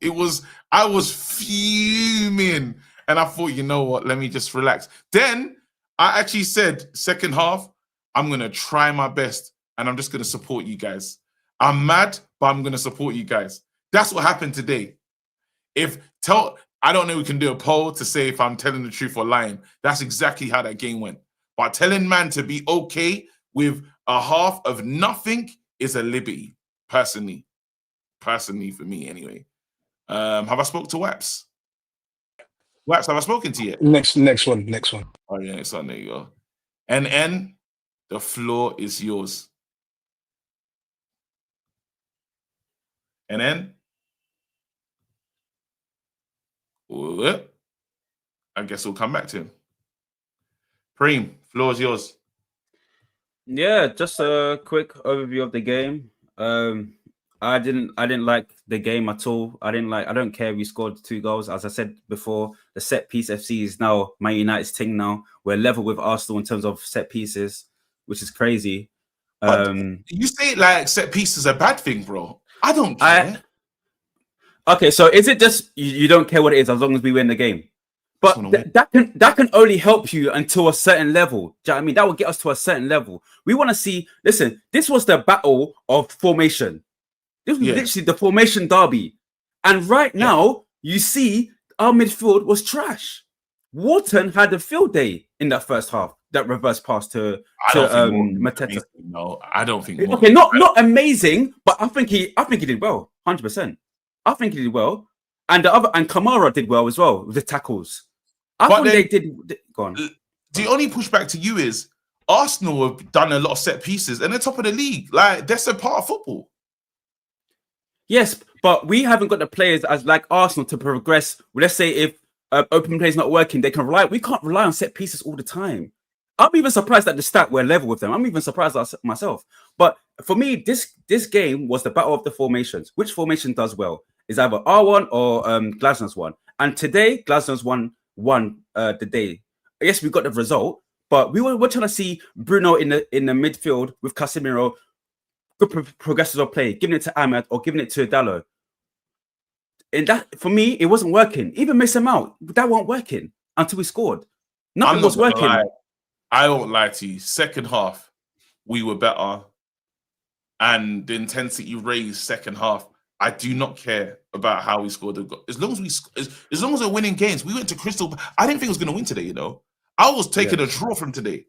D: I was fuming. And I thought, you know what? Let me just relax. Then I actually said, second half, I'm going to try my best and I'm just going to support you guys. I'm mad, but I'm going to support you guys. That's what happened today. I don't know if we can do a poll to say if I'm telling the truth or lying. That's exactly how that game went. But telling man to be okay with a half of nothing is a liberty, personally for me anyway. Have I spoke to Waps? Waps, have I spoken to you yet?
H: Next one.
D: Oh yeah, next one. There you go. And the floor is yours. And then I guess we'll come back to him. Preem, floor is yours.
J: Yeah, just a quick overview of the game. I didn't like the game at all. I don't care if we scored 2 goals. As I said before, the set piece FC is now Man United's thing now. We're level with Arsenal in terms of set pieces, which is crazy.
D: You say it like set piece is a bad thing, bro. I don't care.
J: Okay, so is it just you don't care what it is as long as we win the game? But that can only help you until a certain level. Do you know what I mean? That will get us to a certain level. We want to see. Listen, this was the battle of formation. This was
D: Yeah.
J: literally the formation derby. And right now, you see our midfield was trash. Wharton had a field day in that first half. That reverse pass to Mateta.
D: No, I don't think.
J: Okay, not amazing, but I think he did well, 100%. I think he did well, and Kamara did well as well with the tackles. I thought they did. Go on.
D: The only pushback to you is Arsenal have done a lot of set pieces and they're top of the league. Like that's a part of football.
J: Yes, but we haven't got the players as like Arsenal to progress. Let's say if open play is not working, they can rely. We can't rely on set pieces all the time. I'm even surprised that the stat were level with them. I'm even surprised myself. But for me, this game was the battle of the formations. Which formation does well? Is either R1 or Glasner's one. And today, Glasner's won the day. Yes, we got the result, but we're trying to see Bruno in the midfield with Casemiro, good progressive of play, giving it to Ahmed or giving it to Dallo. And that, for me, it wasn't working. Even Mason Mount, that wasn't working until we scored. Nothing was working.
D: I won't lie to you. Second half, we were better. And the intensity raised second half. I do not care about how we scored the goal. As long as we're winning games, we went to Crystal. I didn't think it was going to win today, you know. I was taking a draw from today.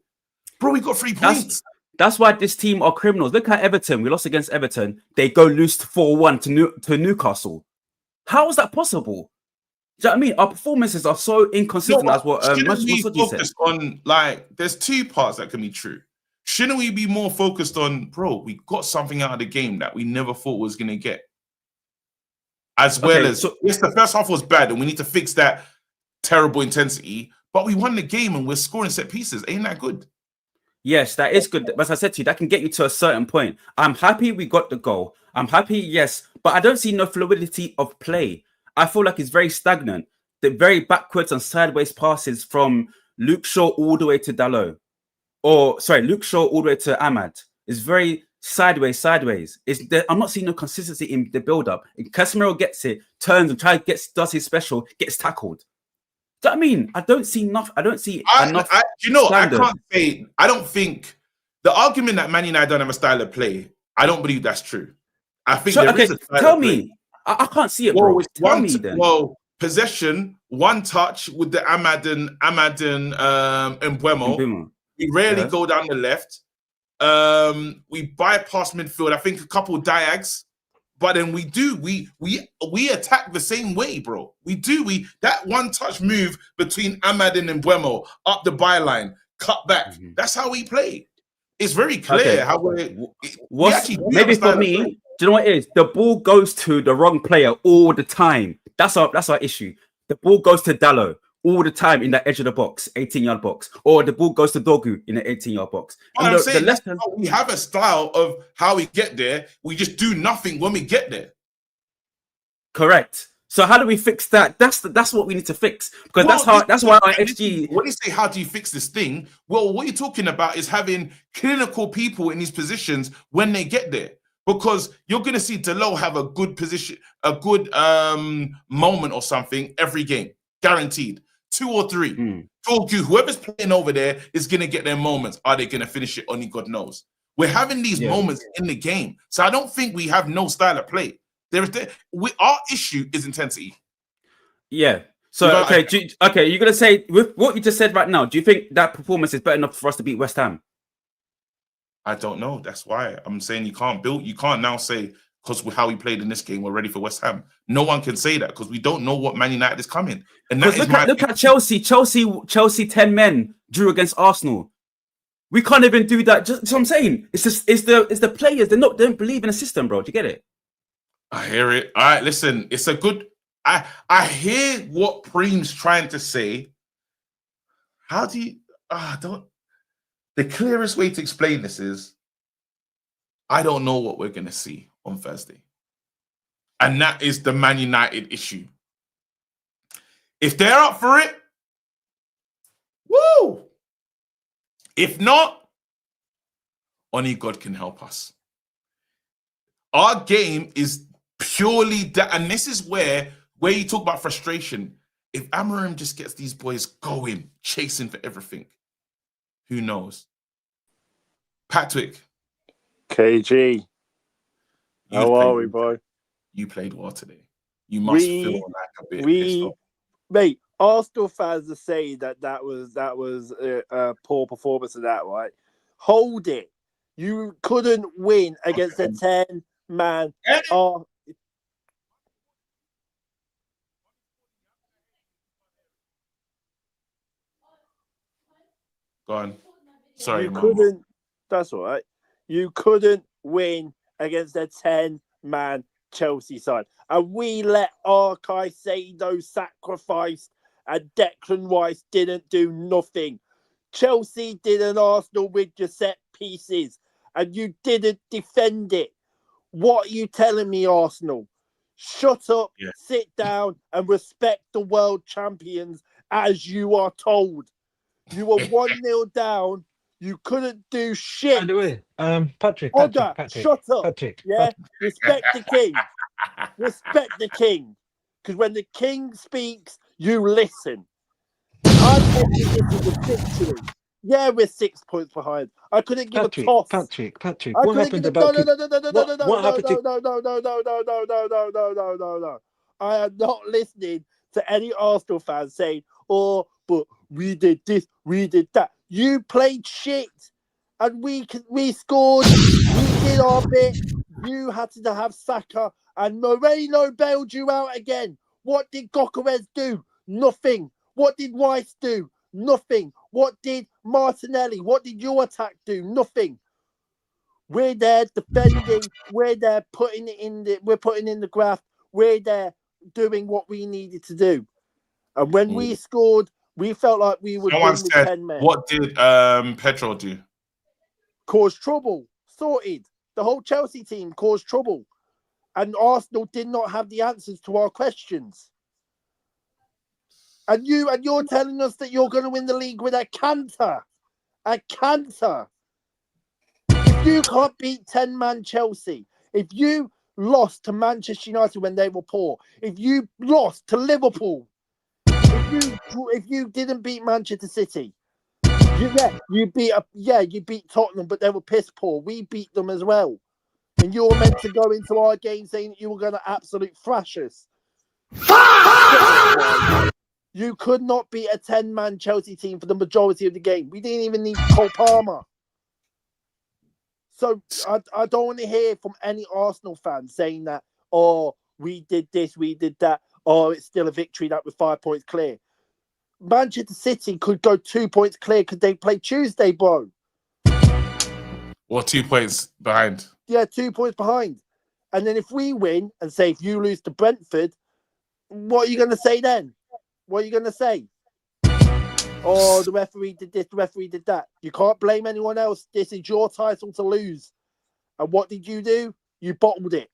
D: Bro, we got 3 points.
J: That's why this team are criminals. Look at Everton. We lost against Everton. They go lose 4-1 to Newcastle. How is that possible? Do you know what I mean? Our performances are so inconsistent as what
D: focused on, like, there's 2 parts that can be true. Shouldn't we be more focused on, bro, we got something out of the game that we never thought was going to get? As well as, yes, the first half was bad and we need to fix that terrible intensity, but we won the game and we're scoring set pieces. Ain't that good?
J: Yes, that is good. But as I said to you, that can get you to a certain point. I'm happy we got the goal. I'm happy, yes, but I don't see no fluidity of play. I feel like it's very stagnant. The very backwards and sideways passes from Luke Shaw all the way to Dalot. Luke Shaw all the way to Ahmad. It's very sideways. I'm not seeing no consistency in the build-up. Casemiro gets it, turns and does his special, gets tackled. Do you know what I mean? I don't see enough. I don't see enough.
D: I can't say. I don't think the argument that Man United don't have a style of play. I don't believe that's true. I think there is a style
J: tell
D: of play.
J: me. I can't see it, bro. Tell me then.
D: Well, possession, one touch with the Ahmad and Mbeumo. We rarely go down the left. We bypass midfield. I think a couple of diags, but then we attack the same way, bro. That one touch move between Ahmad and Mbeumo up the byline, cut back. That's how we play. It's very clear how
J: maybe for me. Do you know what it is? The ball goes to the wrong player all the time. That's our issue. The ball goes to Dallo all the time in that edge of the box, 18-yard box, or the ball goes to Dogu in the 18-yard box.
D: And I'm saying we have a style of how we get there. We just do nothing when we get there.
J: Correct. So how do we fix that? That's what we need to fix, because that's why our XG.
D: When you say how do you fix this thing? Well, what you're talking about is having clinical people in these positions when they get there. Because you're going to see Delo have a good position, a good moment or something every game, guaranteed. 2 or 3. Whoever's playing over there is going to get their moments. Are they going to finish it? Only God knows. We're having these moments in the game. So I don't think we have no style of play. Our issue is intensity.
J: Yeah. So, you're going to say, with what you just said right now, do you think that performance is better enough for us to beat West Ham?
D: I don't know. That's why I'm saying you can't now say, because how we played in this game, we're ready for West Ham. No one can say that because we don't know what Man United is coming. And look
J: at Chelsea. Chelsea 10 men drew against Arsenal. We can't even do that. Just what I'm saying. It's the players. They don't believe in the system, bro. Do you get it?
D: I hear it. All right, listen. It's a good. I hear what Preem's trying to say. How do you? The clearest way to explain this is, I don't know what we're going to see on Thursday. And that is the Man United issue. If they're up for it, woo! If not, only God can help us. Our game is purely that, and this is where you talk about frustration. If Amorim just gets these boys going, chasing for everything, who knows? Patrick.
K: KG.
D: You've
K: How are
D: played
K: we, boy?
D: You played well today. You must feel like a bit pissed off.
K: Mate, Arsenal fans are saying that was a poor performance of that, right? Hold it. You couldn't win against a 10-man.
D: Go on. Sorry,
K: You
D: Mama.
K: couldn't. That's all right. You couldn't win against a 10-man Chelsea side, and we let our Caicedo sacrifice, and Declan Rice didn't do nothing. Chelsea did an Arsenal with your set pieces, and you didn't defend it. What are you telling me, Arsenal? Shut up, sit down, and respect the world champions as you are told. You were 1-0 down. You couldn't do shit.
L: By the way, Patrick,
K: Shut up.
L: Patrick.
K: Yeah, respect the king. Respect the king. Because when the king speaks, you listen. I'm taking this as a victory. Yeah, we're 6 points behind. I couldn't give a toss.
L: Patrick.
K: I
L: What
K: couldn't
L: happened
K: give a
L: about
K: no.
L: what happened to
K: No. I am not listening to any Arsenal fans saying, "Oh, but we did this, we did that." You played shit, and we scored. We did our bit. You had to have Saka, and Moreno bailed you out again. What did Gokares do? Nothing. What did Rice do? Nothing. What did Martinelli? What did your attack do? Nothing. We're there defending. We're there putting it in the. We're putting in the graft. We're there doing what we needed to do. And when we scored, we felt like we would
D: Someone
K: win with
D: said,
K: 10 men.
D: what did Petro do?
K: Cause trouble. Sorted. The whole Chelsea team caused trouble. And Arsenal did not have the answers to our questions. And you're telling us that you're going to win the league with a canter. A canter. If you can't beat 10-man Chelsea, if you lost to Manchester United when they were poor, if you lost to Liverpool, if you didn't beat Manchester City, you beat Tottenham, but they were piss poor. We beat them as well. And you were meant to go into our game saying that you were going to absolute thrash us. You could not beat a 10-man Chelsea team for the majority of the game. We didn't even need Cole Palmer. So I don't want to hear from any Arsenal fans saying that, oh, we did this, we did that. Oh, it's still a victory that we're 5 points clear. Manchester City could go 2 points clear because they play Tuesday, bro.
D: Well, 2 points behind.
K: Yeah, 2 points behind. And then if we win and say if you lose to Brentford, what are you going to say then? What are you going to say? Oh, the referee did this, the referee did that. You can't blame anyone else. This is your title to lose. And what did you do? You bottled it.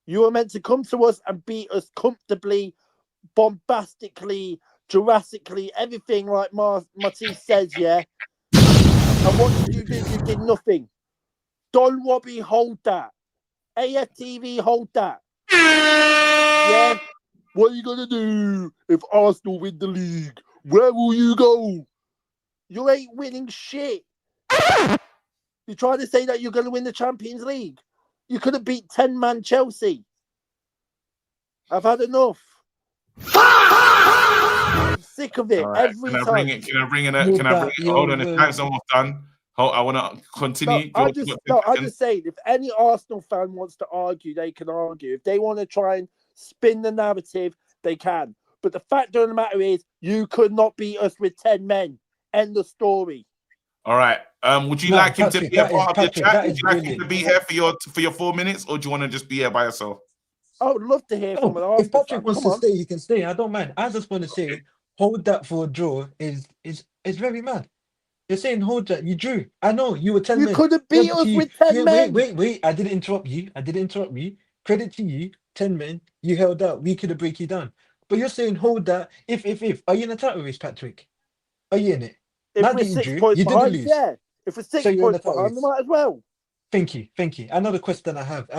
K: You were meant to come to us and beat us comfortably, bombastically, Jurassically, everything like Matisse says, yeah? And what did you do? You did nothing. Don Robbie, hold that. AFTV, hold that. Yeah? What are you going to do if Arsenal win the league? Where will you go? You ain't winning shit. You try to say that you're going to win the Champions League. You could have beat 10-man Chelsea. I've had enough. I'm sick of it every time.
D: Can I bring it? Hold on, the time's almost done. I want to continue.
K: I just say, if any Arsenal fan wants to argue, they can argue. If they want to try and spin the narrative, they can. But the fact of the matter is, you could not beat us with 10 men. End of story.
D: All right. Would you like him to be a part of your chat? Would you like him to be here for your 4 minutes, or do you want to just be here by yourself?
K: I would love to hear from an Arsenal
L: If Patrick
K: fan.
L: wants to stay, he can stay. I don't mind. I just want to say, hold that for a draw is very mad. You're saying hold that. You drew. I know you were 10 men.
K: You could have beat us with 10 men.
L: Wait. I didn't interrupt you. Credit to you. 10 men. You held out. We could have break you down. But you're saying hold that. If. Are you in a title race, Patrick? Are you in it?
K: If
L: now
K: we're
L: that you
K: 6
L: drew,
K: points
L: you
K: behind,
L: didn't lose.
K: yeah. If we're 6 points behind, we might as well.
L: Thank you. Another question I have.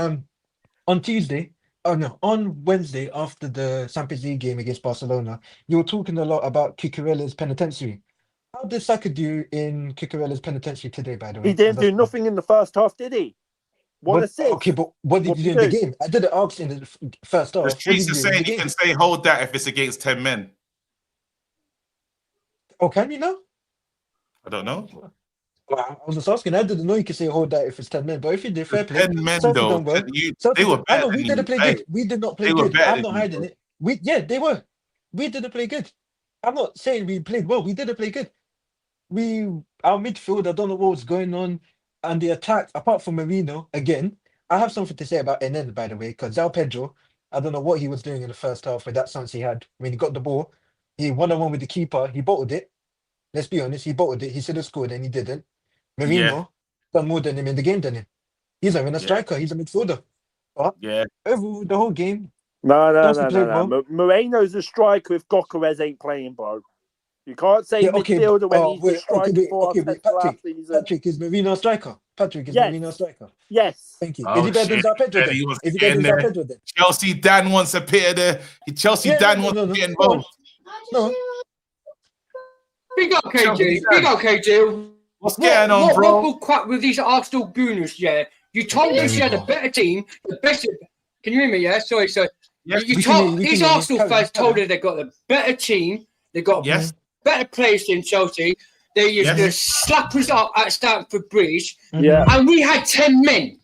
L: On Wednesday after the Champions League game against Barcelona, you were talking a lot about Cucurella's penitentiary. How did Saka do in Cucurella's penitentiary today, by the way?
K: He didn't do nothing in the first half, did he? One assist.
L: Okay, but what did
K: What
L: you
K: you
L: do in the
K: do?
L: game? I didn't ask in the first half.
D: The
L: What
D: streets
L: did
D: are
L: you do in
D: saying
L: the
D: you
L: game?
D: can say hold that if it's against 10 men.
L: Oh, can you now?
D: I don't know.
L: Well, I was just asking. I didn't know you could say hold that if it's 10 men. But if you did, fair play.
D: 10 men
L: Chelsea
D: though.
L: done well.
D: They
L: Chelsea
D: were
L: done. I
D: better
L: know we
D: than
L: didn't
D: you.
L: play
D: Hey,
L: good. We did not play
D: they were
L: good.
D: better
L: I'm
D: than
L: not
D: you,
L: hiding
D: bro.
L: it. They were. We didn't play good. I'm not saying we played well. We didn't play good. Our midfield, I don't know what was going on, and the attack. Apart from Marino, again, I have something to say about Enel, by the way, because Zal Pedro, I don't know what he was doing in the first half with that chance he had when he got the ball. He 1-on-1 with the keeper. He bottled it. Let's be honest. He bottled it. He should have scored and he didn't.
D: Yeah,
L: Marino done more than him in the game than him. He's not even a
D: yeah,
L: striker. He's a midfielder. But
D: yeah.
L: overall, the whole game,
K: No.
L: Chelsea played well.
K: Moreno's a striker if Gokares ain't playing, bro. You can't say
L: Yeah, okay.
K: midfielder when he's the
L: Wait,
K: striker for
L: wait.
K: Arteta last season.
L: Patrick is Marino a striker. Patrick is
K: Yes.
L: Marino a striker.
K: Yes.
L: Thank you. Is
D: Oh
L: he better than
D: shit!
L: Zal Pedro
D: Eddie
L: then?
D: was
L: Is he better
D: getting
L: than Zal
D: there.
L: Pedro then?
D: Chelsea Dan wants a bit of the. Chelsea
L: Yeah,
D: Dan
L: no.
D: wants to get
L: No.
D: involved.
L: No.
M: Big up
D: Chelsea
M: KG.
D: Dan.
M: Big up KG.
D: What's going on, bro?
M: What crap with these Arsenal gooners, yeah? You told us you had a better team, the best. Can you hear me? Yeah, sorry.
D: Yes,
M: You
L: we can hear you,
M: told
L: we can
M: these
L: hear you.
M: Arsenal
L: Carry on,
M: fans
L: carry
M: told
L: on.
M: us they got a better team, they got
D: Yes.
M: better players than Chelsea. They used to
D: Yes.
M: slap us up at Stamford Bridge,
K: Yeah.
M: and we had 10 men.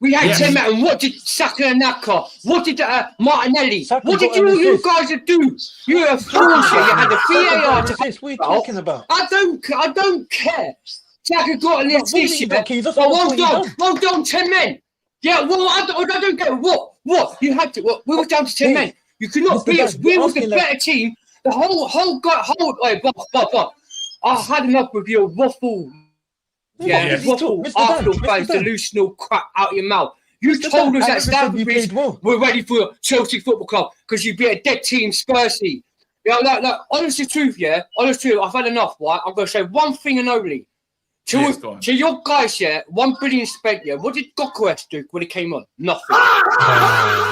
M: We had
D: Yes.
M: 10 men. And what did Saka and Naka? What did Martinelli?
L: Saka
M: What did
L: got an
M: you
L: assist.
M: guys do? You were fools here. You had the
L: Saka
M: VAR
L: got an
M: to
L: assist. What are you talking about?
M: I don't care. Saka got an
L: No, what do you mean
M: assist.
L: you don't care? You just
M: Well,
L: asked
M: well
L: what he
M: done. Well done, 10 men. Yeah, well, I don't get what? You had to. What? We were down to 10
L: Hey,
M: men. You could not
L: Mr.
M: beat us.
L: Dan,
M: We
L: you're
M: was the
L: asking like-
M: better team. The whole. Wait, but. I had enough with your waffle. Yeah,
L: Yes.
M: waffle.
L: Mr. Dan,
M: Arsenal
L: Mr.
M: fans
L: Dan.
M: delusional crap out your mouth. You
L: Mr.
M: told
L: Dan,
M: us
L: I
M: that
L: never said
M: Stamford
L: we
M: Bridge
L: played well.
M: we're ready for Chelsea Football Club because you beat a dead team, Spursy. Yeah, like, honest truth, yeah, honest truth. I've had enough. Right, I'm going to say one thing and only.
D: Yes, go on.
M: To your guys, yeah, 1 billion spent, yeah. What did Gokares do when he came on? Nothing.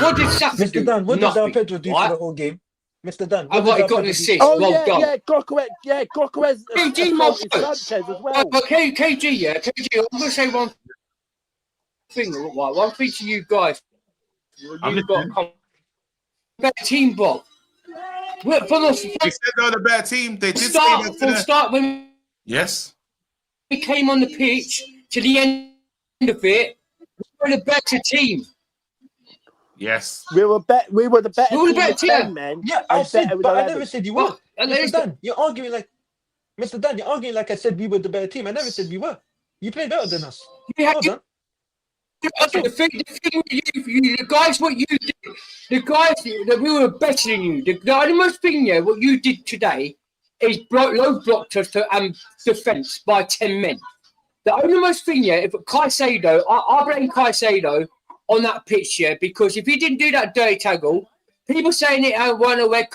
M: What did Saka do?
L: Mr. Dan, what did Zal
M: Nothing.
L: Pedro do for the whole game? Mr. Dan,
M: I
L: what
M: got
L: did
M: he got
L: Zal
M: an
L: Pedro do?
M: assist.
K: Oh
M: Well done.
K: Gokares
M: KG,
K: assaulted Sanchez as well.
M: But KG, yeah, KG. I'm going to say one thing. Right, one thing to you guys.
D: I'm
M: You've got
D: listening.
M: better team, Bob. From
D: They said they were the better team. They did say that to
M: from
D: the...
M: start when
D: Yes.
M: we came on the pitch to the end of it, we were the better team.
D: Yes.
K: We were the better
M: We were the
K: team
M: better
K: with 10 men.
L: Yeah, I
K: and
L: said,
K: better with
L: but I
K: 11.
L: never said you were.
M: And
L: Mr. Dan, you're arguing like I said we were the better team. I never said we were. You played better than us.
M: We had
L: Well done.
M: the thing the guys, what you did, the guys that we were better than you. The utmost thing, yeah, what you did today is low blocked us to defence by 10 men. The utmost thing, yeah, if Caicedo, I blame Caicedo on that pitch, yeah, because if he didn't do that dirty tackle, people saying it wasn't a red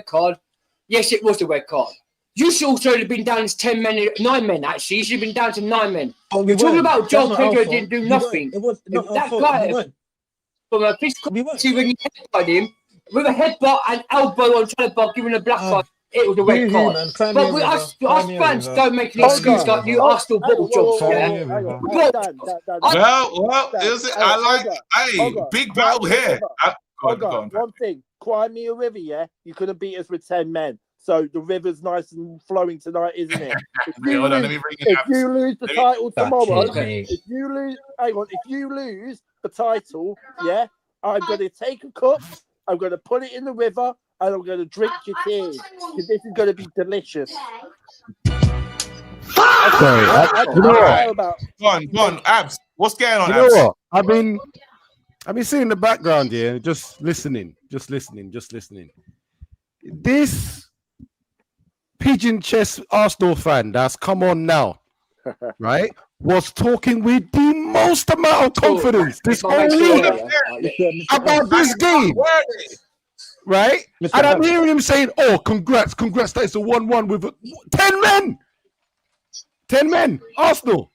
M: card, Yes, it was a red card. You should also have been down to 9 men, actually. You should have been down to 9 men.
L: Oh,
M: We're talking about
L: That's
M: Joel
L: not our
M: Pedro
L: fault.
M: didn't do
L: We
M: nothing.
L: weren't. It was not
M: If
L: our
M: that
L: fault.
M: guy,
L: We weren't.
M: from a physical
L: We weren't.
M: see when you headbutt him, with a headbutt and elbow on Taliban, giving a black card, it was a red
L: Boo-hoo,
M: card.
L: man. Cry me
M: But
L: a
M: we,
L: river.
M: us
L: Cry me a
M: fans
L: river.
M: don't make an
L: Cry me
M: excuse
L: a
M: like you
L: river.
M: Arsenal ball jobs, yeah?
K: Hang on.
M: But-
K: Dan.
D: Well, is it? I like. Hey,
K: Hold on.
D: big battle here. Go on.
K: One thing. Cry me a river, yeah? You couldn't beat us with 10 men. So the river's nice and flowing tonight, isn't it?
D: Wait, hold on, let me bring it up.
K: If you lose the title
L: That's
K: tomorrow,
L: it, mate.
K: if you lose the title, yeah, I'm going to take a cup, I'm going to put it in the river, and I'm going to drink your tears. Because this is going to be delicious.
N: Sorry,
K: I
N: you know
K: don't
N: what?
K: care about.
D: Go on, Abs. What's going on,
N: You know
D: Abs?
N: what? I've been sitting in the background here, just listening. This pigeon chest Arsenal fan that's come on now, right, was talking with the most amount of confidence this whole week about this game, right? And I'm hearing him saying, "Oh, congrats, that is a 1-1 with 10 men, 10 men, Arsenal,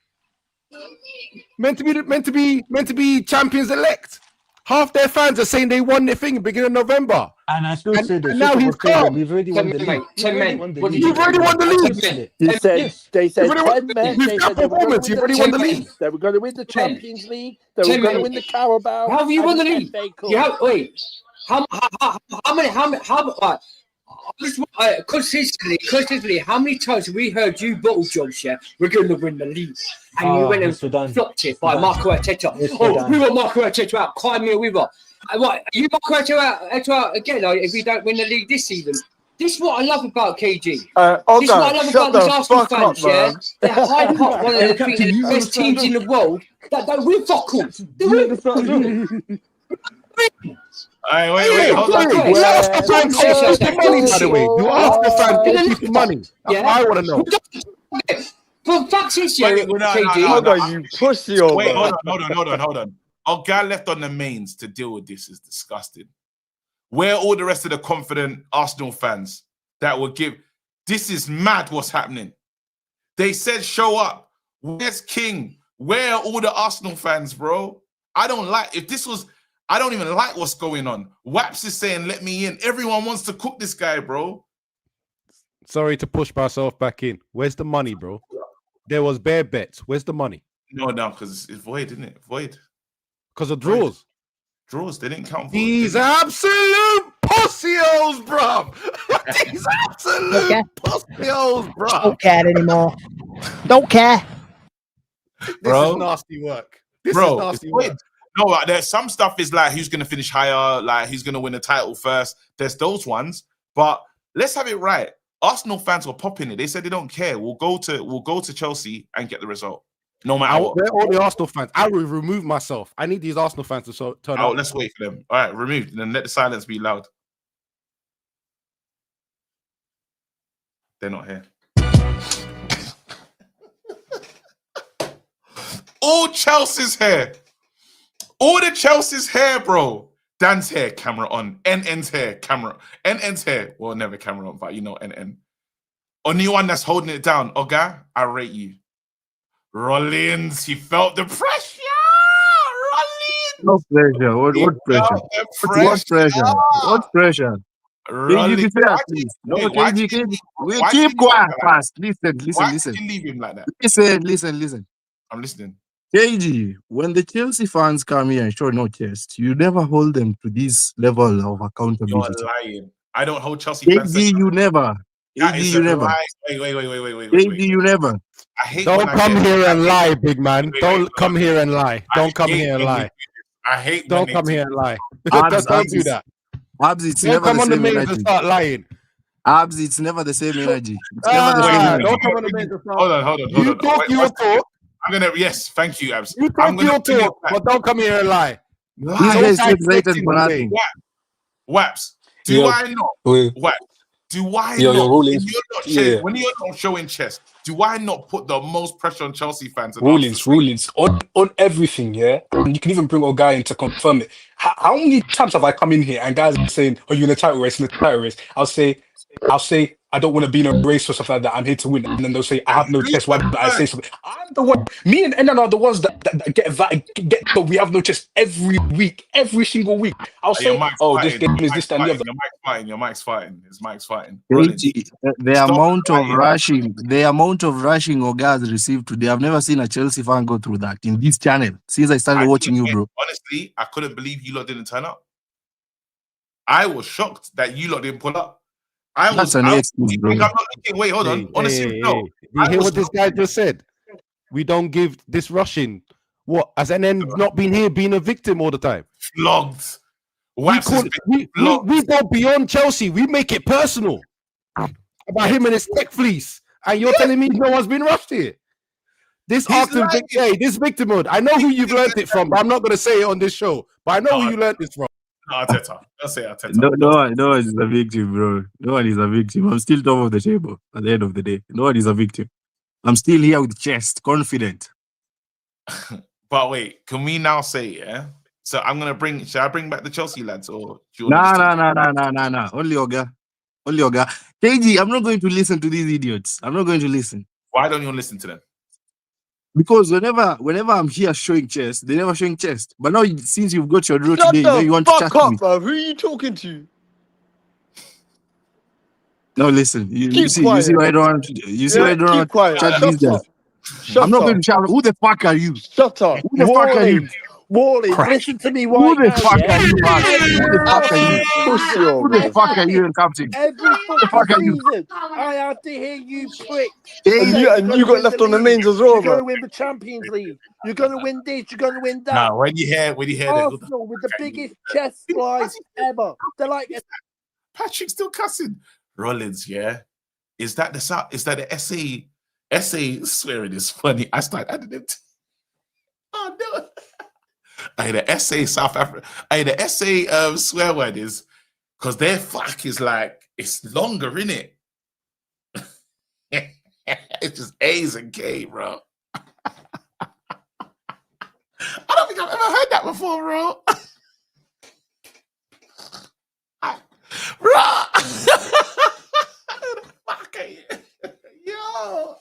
N: meant to be champions elect." Half their fans are saying they won their thing in the beginning of November.
L: And I still say the
N: and now
L: Super
N: he's
L: was played,
N: calm.
L: we've already won the league.
M: Ten men. What did
N: You've already won the league.
K: He said,
L: Yes.
K: they said
N: You've already
K: 10 men.
N: with
K: They
N: that
K: said they were going to
N: performance,
K: win
N: you've already
K: the
N: won the
K: league.
N: league.
K: They were going to win the
M: 10.
K: Champions League. They were
M: 10
K: going to
M: men.
K: win the Carabao.
M: How have you
K: and
M: won the league?
K: FA Cup.
M: You have, wait. How consistently, how many times have we heard you bottle jobs, yeah? We're going to win the league. And you went and flopped it by Marco Arteta. We want Marco Arteta out. Cry me a river. What? You Marco Arteta out again if we don't win the league this season? This is what I love about KG. This is what I love about these Arsenal fans, yeah? They're hype up one of the best teams in the world. That we fuck all.
D: Hey, wait, hold on.
N: You Arsenal fans keep the money, by the way. You Arsenal fans keep the money. That's what I want to know.
M: For fuck's sake, yeah, KG.
K: Hold on, you pussy over.
D: Wait, hold on. Our guy left on the mains to deal with this is disgusting. Where are all the rest of the confident Arsenal fans that would give? This is mad what's happening. They said show up. Where's King? Where are all the Arsenal fans, bro? I don't even like what's going on. Waps is saying, let me in. Everyone wants to cook this guy, bro.
N: Sorry to push myself back in. Where's the money, bro? There was bare bets. Where's the money?
D: No, because it's void, isn't it? Void.
N: Because of draws.
D: Draws, they didn't count.
N: These absolute pussios, bro. These absolute pussios, bro.
O: Don't care anymore. Don't care.
N: This is nasty work. This is nasty work.
D: No, there's some stuff is like who's going to finish higher, like who's going to win the title first. There's those ones, but let's have it right. Arsenal fans were popping it. They said they don't care. We'll go to Chelsea and get the result, no matter what.
N: They're all the Arsenal fans. I will remove myself. I need these Arsenal fans to turn out.
D: Let's wait for them. All right, removed. And then let the silence be loud. They're not here. All Chelsea's here. All the Chelsea's here, bro. Dan's here, camera on. NN's here, camera. NN's here. Well, never camera on, but you know NN. Only one that's holding it down. Oga, I rate you. Rollins, he felt the pressure. Rollins.
P: No pressure. What pressure? What pressure? What pressure?
D: Rollins.
P: We keep quiet fast. Listen.
D: Why did you leave him like that?
P: Listen.
D: I'm listening.
P: KG, when the Chelsea fans come here and show no chest, you never hold them to this level of accountability.
D: You're lying. I don't hold Chelsea fans.
P: KG, you never. KG, you never.
D: Wait.
P: KG, you never.
D: I hate
N: Don't come here and lie, big man. Don't come here and lie. Don't come here and lie.
D: I hate.
N: Don't come here and lie. Don't do that.
P: Abs, it's
N: don't
P: never
N: come
P: the
N: on the
P: same
N: main
P: energy.
N: and start lying.
P: Abs, it's never the same energy. It's never the same energy.
N: Don't come on the main and start.
D: Hold on.
N: You talk your talk.
D: I'm gonna thank you, Abs.
N: You talk your talk, but don't come here and lie.
P: These guys get rated for nothing.
D: Waps, do I not? Waps, do I not? When you're not showing chest, do I not put the most pressure on Chelsea fans?
H: Rulings on everything, yeah. And you can even bring a guy in to confirm it. How many times have I come in here and guys are saying, "Are you in a title race?" I'll say, I don't want to be in a race or something like that. I'm here to win. And then they'll say, I have no chest. Why did I say something? I'm the one. Me and Enan are the ones that get but we have no chest every week, every single week. I'll say, this game is this and the other.
D: Your mic's fighting. His mic's fighting.
P: The amount of rushing Ogas received today, I've never seen a Chelsea fan go through that in this channel since I started watching you, bro.
D: Honestly, I couldn't believe you lot didn't turn up. I was shocked that you lot didn't pull up.
P: That's an excuse, bro.
D: Wait, hold on. Honestly, no.
N: You hear what this guy just said? We don't give this rushing. What? Has NN not been here, being a victim all the time?
D: Flogged.
N: We go beyond Chelsea. We make it personal about him and his tech fleece. And you're telling me no one's been rushed here? This victimhood. I know who you've learned it from, but I'm not going to say it on this show. But I know who you learned this from.
D: Arteta. I'll say Arteta.
P: No one is a victim, bro. No one is a victim. I'm still top of the table at the end of the day. No one is a victim. I'm still here with chest, confident.
D: But wait, can we now say, yeah? So I'm gonna should I bring back the Chelsea lads or
P: Nah. Only Oga. KG, I'm not going to listen to these idiots. I'm not going to listen.
D: Why don't you listen to them?
P: Because whenever I'm here showing chest, they never showing chest. But now, since you've got your draw
K: Shut
P: today, now you
K: the
P: want to
K: fuck
P: chat to me.
K: up, bro. Who are you talking to?
P: No, listen. You
K: Keep
P: see
K: quiet.
P: why I don't want to, you see why I
K: Yeah,
P: don't
K: keep
P: want
K: quiet.
P: to chat these
K: Shut
P: days.
K: up. Shut
P: I'm not going
K: up.
P: to shout. Who the fuck are you?
K: Shut up.
P: Who the fuck are you?
K: Wallins, listen to me
P: Who
K: right
P: the
K: now,
P: fuck
K: yeah?
P: are you, Bart? Who the fuck are you?
K: Pussy or
P: Who the
K: man.
P: fuck are you, El Captain?
K: Every
P: Who the
K: fucking
P: fuck are you?
K: season, I have to hear you pricks.
P: Hey,
K: say
P: and
K: you're
P: you
K: gonna
P: got
K: win
P: left
K: the
P: on the
K: league,
P: mains as well,
K: you're
P: bro.
K: going to win the Champions League. You're going to win this. You're going to win that.
D: Nah, when you hear that,
K: Arsenal with the biggest chest slice ever. They're like,
D: Patrick's still cussing. Rollins, yeah. Is that the SA swearing is funny? I started adding it. Oh no. Hey, the SA South Africa. Hey, the SA swear word is because their fuck is like it's longer, innit? It's just A's and K, bro. I don't think I've ever heard that before, bro. Bro. Fuck are you? Yo.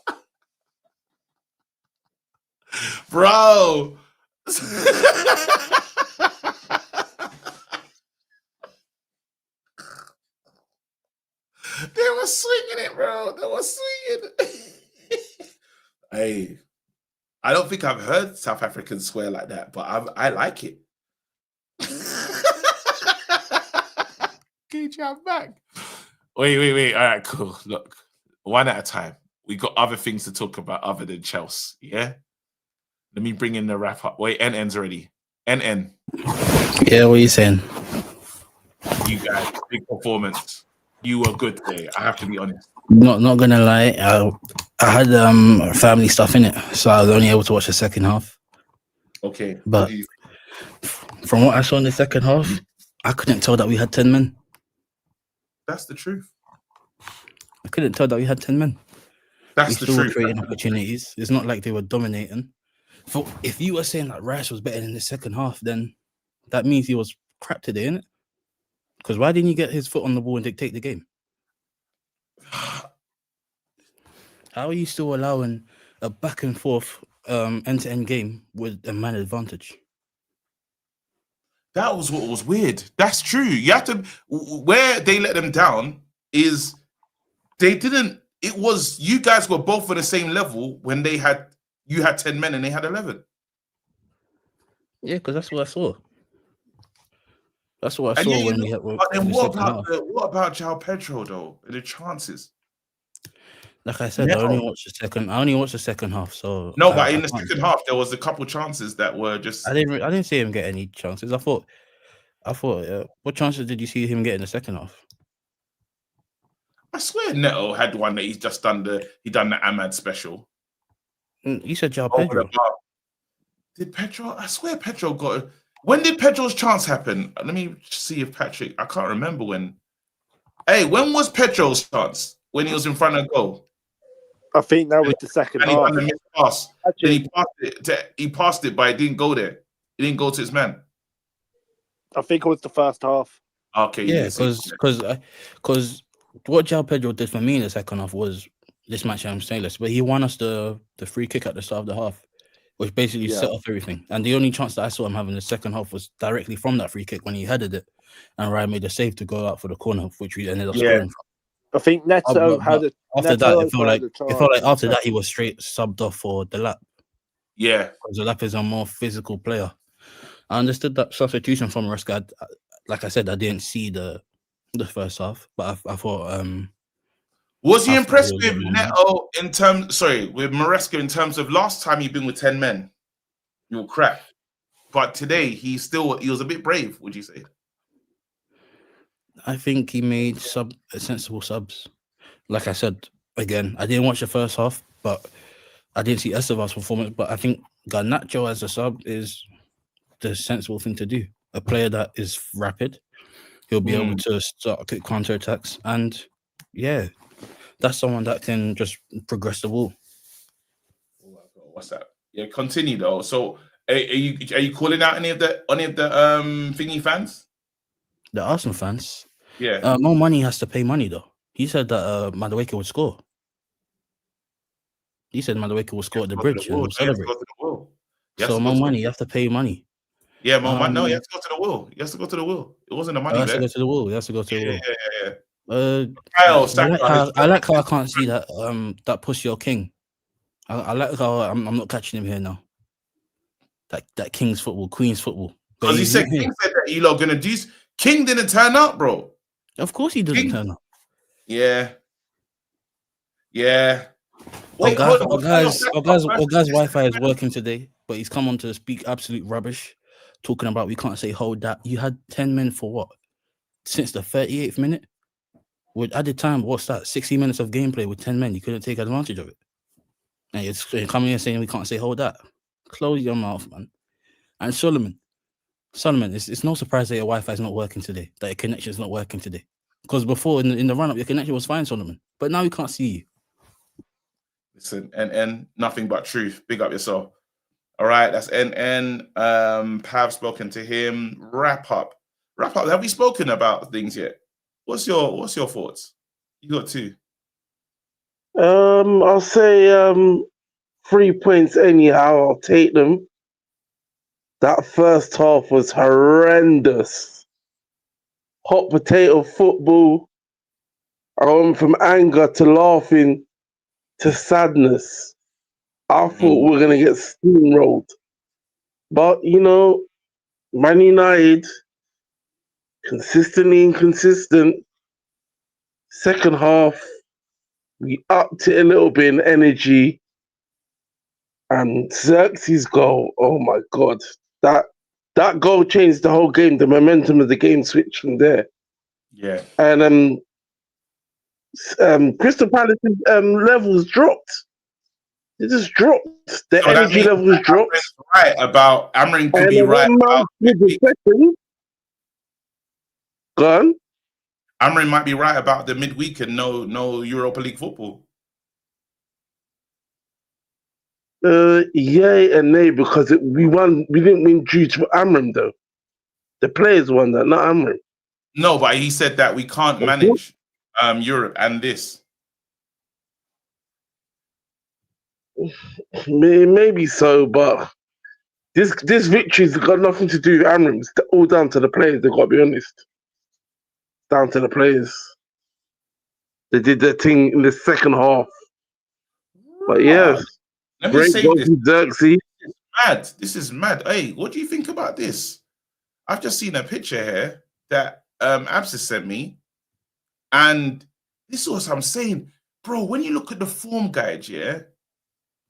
D: Bro. They were swinging it, bro. They were swinging. Hey, I don't think I've heard South Africans swear like that, but I like it. KJ, I'm back. Wait. All right, cool. Look, one at a time. We got other things to talk about other than Chelsea, yeah? Let me bring in the wrap up. Wait, NN's ready. NN.
Q: Yeah, what are you saying?
D: You guys, big performance. You were good today. I have to be honest.
Q: Not gonna lie, I had family stuff in it, so I was only able to watch the second half.
D: Okay.
Q: But from what I saw in the second half, I couldn't tell that we had 10 men.
D: That's the truth.
Q: I couldn't tell that we had 10 men.
D: That's
Q: we
D: the
Q: still
D: truth.
Q: were creating opportunities. It's not like they were dominating. If you were saying that Rice was better in the second half, then that means he was crap today, innit? Because why didn't he get his foot on the ball and dictate the game? How are you still allowing a back and forth end-to-end game with a man advantage?
D: That was what was weird. That's true. You have to where they let them down is they didn't. It was you guys were both on the same level when you had 10 men and they had 11.
Q: Yeah, because that's what I saw. That's what I saw when we had.
D: But then what about João Pedro though? The chances.
Q: Like I said, I only watched the second half. So
D: no, but in the second half there was a couple chances that were just.
Q: I didn't see him get any chances. I thought. What chances did you see him get in the second half?
D: I swear Neto had one that he's just done the Ahmad special.
Q: You said João Pedro.
D: Did Pedro? I swear Pedro got it. When did Pedro's chance happen? Let me see if Patrick. I can't remember when. Hey, when was Pedro's chance? When he was in front of goal?
K: I think that was the second
D: and
K: half.
D: He missed pass. Then he passed it, but it didn't go there. It didn't go to his man.
K: I think it was the first half.
D: Okay.
Q: Yeah, because what João Pedro did for me in the second half was this match I'm stainless, but he won us the free kick at the start of the half, which basically set off everything. And the only chance that I saw him having the second half was directly from that free kick when he headed it, and Ryan made a save to go out for the corner, which we ended up scoring from.
K: I think Neto had it.
Q: After that, it felt like after that he was straight subbed off for Delap.
D: Yeah,
Q: because Delap is a more physical player. I understood that substitution from Maresca. Like I said, I didn't see the first half, but I thought.
D: Was you impressed with Neto with Maresca in terms of last time you've been with 10 men? You were crap, but today he was a bit brave. Would you say?
Q: I think he made sensible subs. Like I said, again, I didn't watch the first half, but I didn't see Esteban's performance. But I think Garnacho as a sub is the sensible thing to do. A player that is rapid, he'll be able to start counter attacks, and yeah, that's someone that can just progress the ball.
D: What's that? Yeah, continue though. So, are you calling out any of the thingy fans?
Q: The Arsenal fans.
D: Yeah.
Q: More money has to pay money though. He said that Madueke would score. He said Madueke will score at the
D: Go to
Q: bridge
D: the
Q: and
D: wall.
Q: he'll
D: He has to
Q: celebrate.
D: go to the wall. He has
Q: So
D: to go
Q: more
D: to the
Q: money, you
D: wall.
Q: have to pay money.
D: Yeah, more money. No, he has to go to the wall. He has to go to the wall. It wasn't a
Q: He
D: money
Q: has to
D: bet.
Q: go to the wall. He has to go to the
D: Yeah,
Q: wall.
D: yeah.
Q: I
D: Kyle
Q: like
D: Saka has
Q: I like how I can't see that that pussy or king. I like how I'm not catching him here now. That King's football, Queen's football. But
D: because he
Q: he's
D: said
Q: not here.
D: King said that you lot gonna do. King didn't turn up, bro.
Q: Of course he didn't turn up.
D: Yeah. Wait,
Q: Our
D: hold on.
Q: guy's Wi-Fi is working today, but he's come on to speak absolute rubbish, talking about we can't say hold that. You had 10 men for what? Since the 38th minute? With added time, what's that? 60 minutes of gameplay with 10 men. You couldn't take advantage of it. And you're coming here saying we can't say hold that. Close your mouth, man. And Solomon, it's no surprise that your Wi-Fi is not working today, that your connection is not working today. Because before, in the run-up, your connection was fine, Solomon. But now we can't see you.
D: Listen, and nothing but truth. Big up yourself. All right, that's NN. Pav spoken to him. Wrap up. Have we spoken about things yet? What's your thoughts? You got two.
R: I'll say 3 points anyhow. I'll take them. That first half was horrendous. Hot potato football. I went from anger to laughing to sadness. I thought we were going to get steamrolled. But, Man United, consistently inconsistent. Second half, we upped it a little bit in energy. And Xerxes' goal, oh my God. That goal changed the whole game. The momentum of the game switched from there.
D: Yeah.
R: And Crystal Palace's levels dropped. It just dropped. The
D: So that
R: energy
D: means
R: levels dropped.
D: Amrin could be right about
R: Go on.
D: Amrin might be right about the midweek and no Europa League football.
R: Yay and nay, because we didn't win due to Amrin though. The players won that, not Amrin.
D: No, but he said that we can't manage Europe and this.
R: Maybe so, but this victory's got nothing to do with Amrin. It's all down to the players. They've got to be honest. Down to the players. They did their thing in the second half. But yes,
D: Let me
R: great
D: say
R: goal
D: this.
R: from Xerxes.
D: This is mad. Hey, what do you think about this? I've just seen a picture here that Absis sent me, and this is what I'm saying, bro. When you look at the form guide, yeah,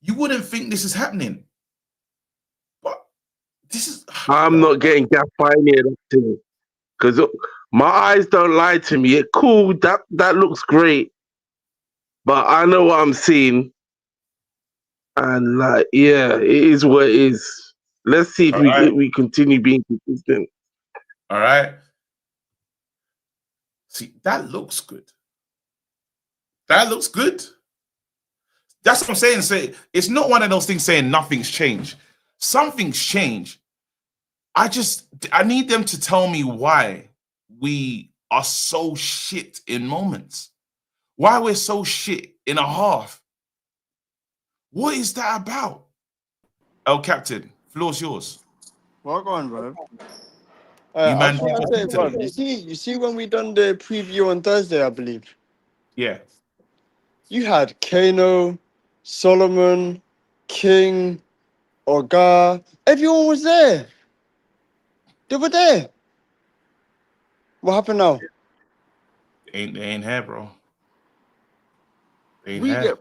D: you wouldn't think this is happening, but this is.
R: I'm not getting gaffed by any of that thing. Because my eyes don't lie to me. Cool, that looks great. But I know what I'm seeing. And yeah, it is what it is. Let's see if we continue being consistent.
D: All right. See, that looks good. That looks good. That's what I'm saying. Say it's not one of those things saying nothing's changed. Something's changed. I need them to tell me why we are so shit in moments. Why we're so shit in a half. What is that about? Oh, Captain, floor's yours.
S: Well on, bro.
D: You
S: I
D: man,
S: just want to say, bro, you see when we done the preview on Thursday, I believe.
D: Yeah.
S: You had Kano, Solomon, King, Oga. Everyone was there. They were there. What happened now?
D: They ain't here, bro. They ain't
S: We
D: here.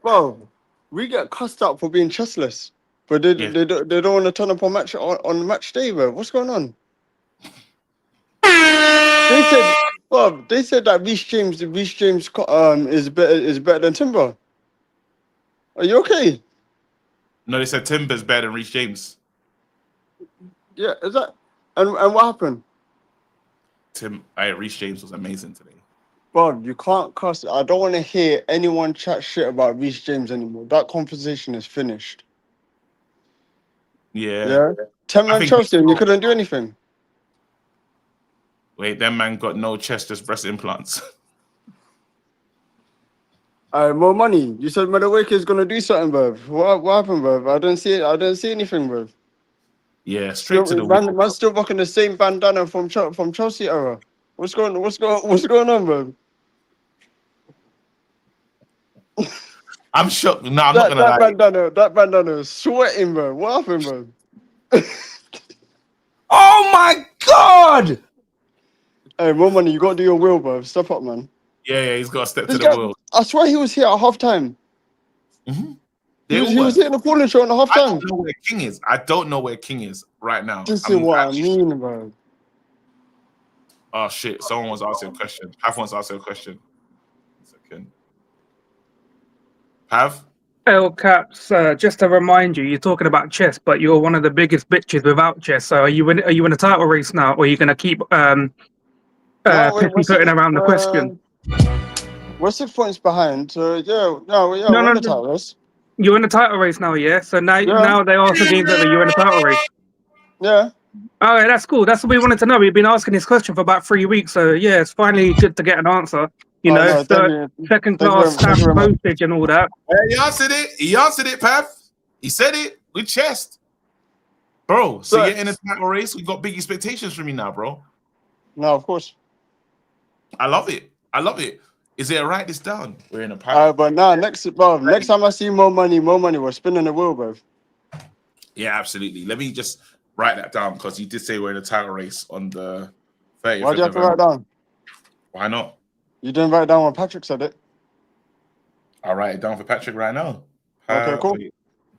S: get cussed out for being chestless, but they don't want to turn up on the match day, bro. What's going on? They said that Reece James is better than Timber. Are you okay?
D: No, they said Timber's better than Reece James.
S: Yeah, is that and what happened?
D: Reece James was amazing today.
S: Bro, you can't cuss. I don't want to hear anyone chat shit about Reece James anymore. That conversation is finished.
D: Yeah.
S: 10-man Chelsea, and you couldn't do anything.
D: Wait, that man got no chest, just breast implants.
S: More money. You said Madueke is gonna do something, bruv. What happened, bruv? I don't see it. I don't see anything, bruv.
D: Yeah, straight to the wheel.
S: Man still rocking the same bandana from Chelsea era. What's going on, bruv?
D: I'm shocked. No, I'm not gonna lie.
S: That bandana is sweating, bro. What happened, bro?
H: Oh my god!
S: Hey, more money. You gotta do your will, bro. Step up, man.
D: Yeah, he's got to step
S: This
D: to the
S: guy,
D: wheel.
S: I swear he was here at half time. He was hitting the corner show on the half
D: I
S: time.
D: don't know where King is. I don't know where King is right now.
S: This is what I mean, bro.
D: Oh shit! Someone wants to ask you a question. Pav wants to ask you a question. Second. Pav?
C: L Caps, just to remind you, you're talking about chess, but you're one of the biggest bitches without chess. So are you in a title race now, or are you going to keep putting around the question?
S: We're 6 points behind. So we're in the title race.
C: You're in the title race now, yeah. So now they ask the games over. You're in the title race.
S: Yeah.
C: All right, that's cool. That's what we wanted to know. We've been asking this question for about 3 weeks, so yeah, it's finally good to get an answer. Second class stamp postage and all that.
D: He answered it. He answered it, Pav. He said it with chest. Bro, so you're in a title race. We got big expectations from you now, bro.
S: No, of course.
D: I love it. Is it write this down? We're in a pack.
S: But now next time I see more money, we're spinning the wheel, bro.
D: Yeah, absolutely. Let me just write that down because you did say we're in a title race on the 30th.
S: Why'd you have to write down?
D: Why not?
S: You didn't write down when Patrick said it.
D: I'll write it down for Patrick right now.
S: Okay, cool.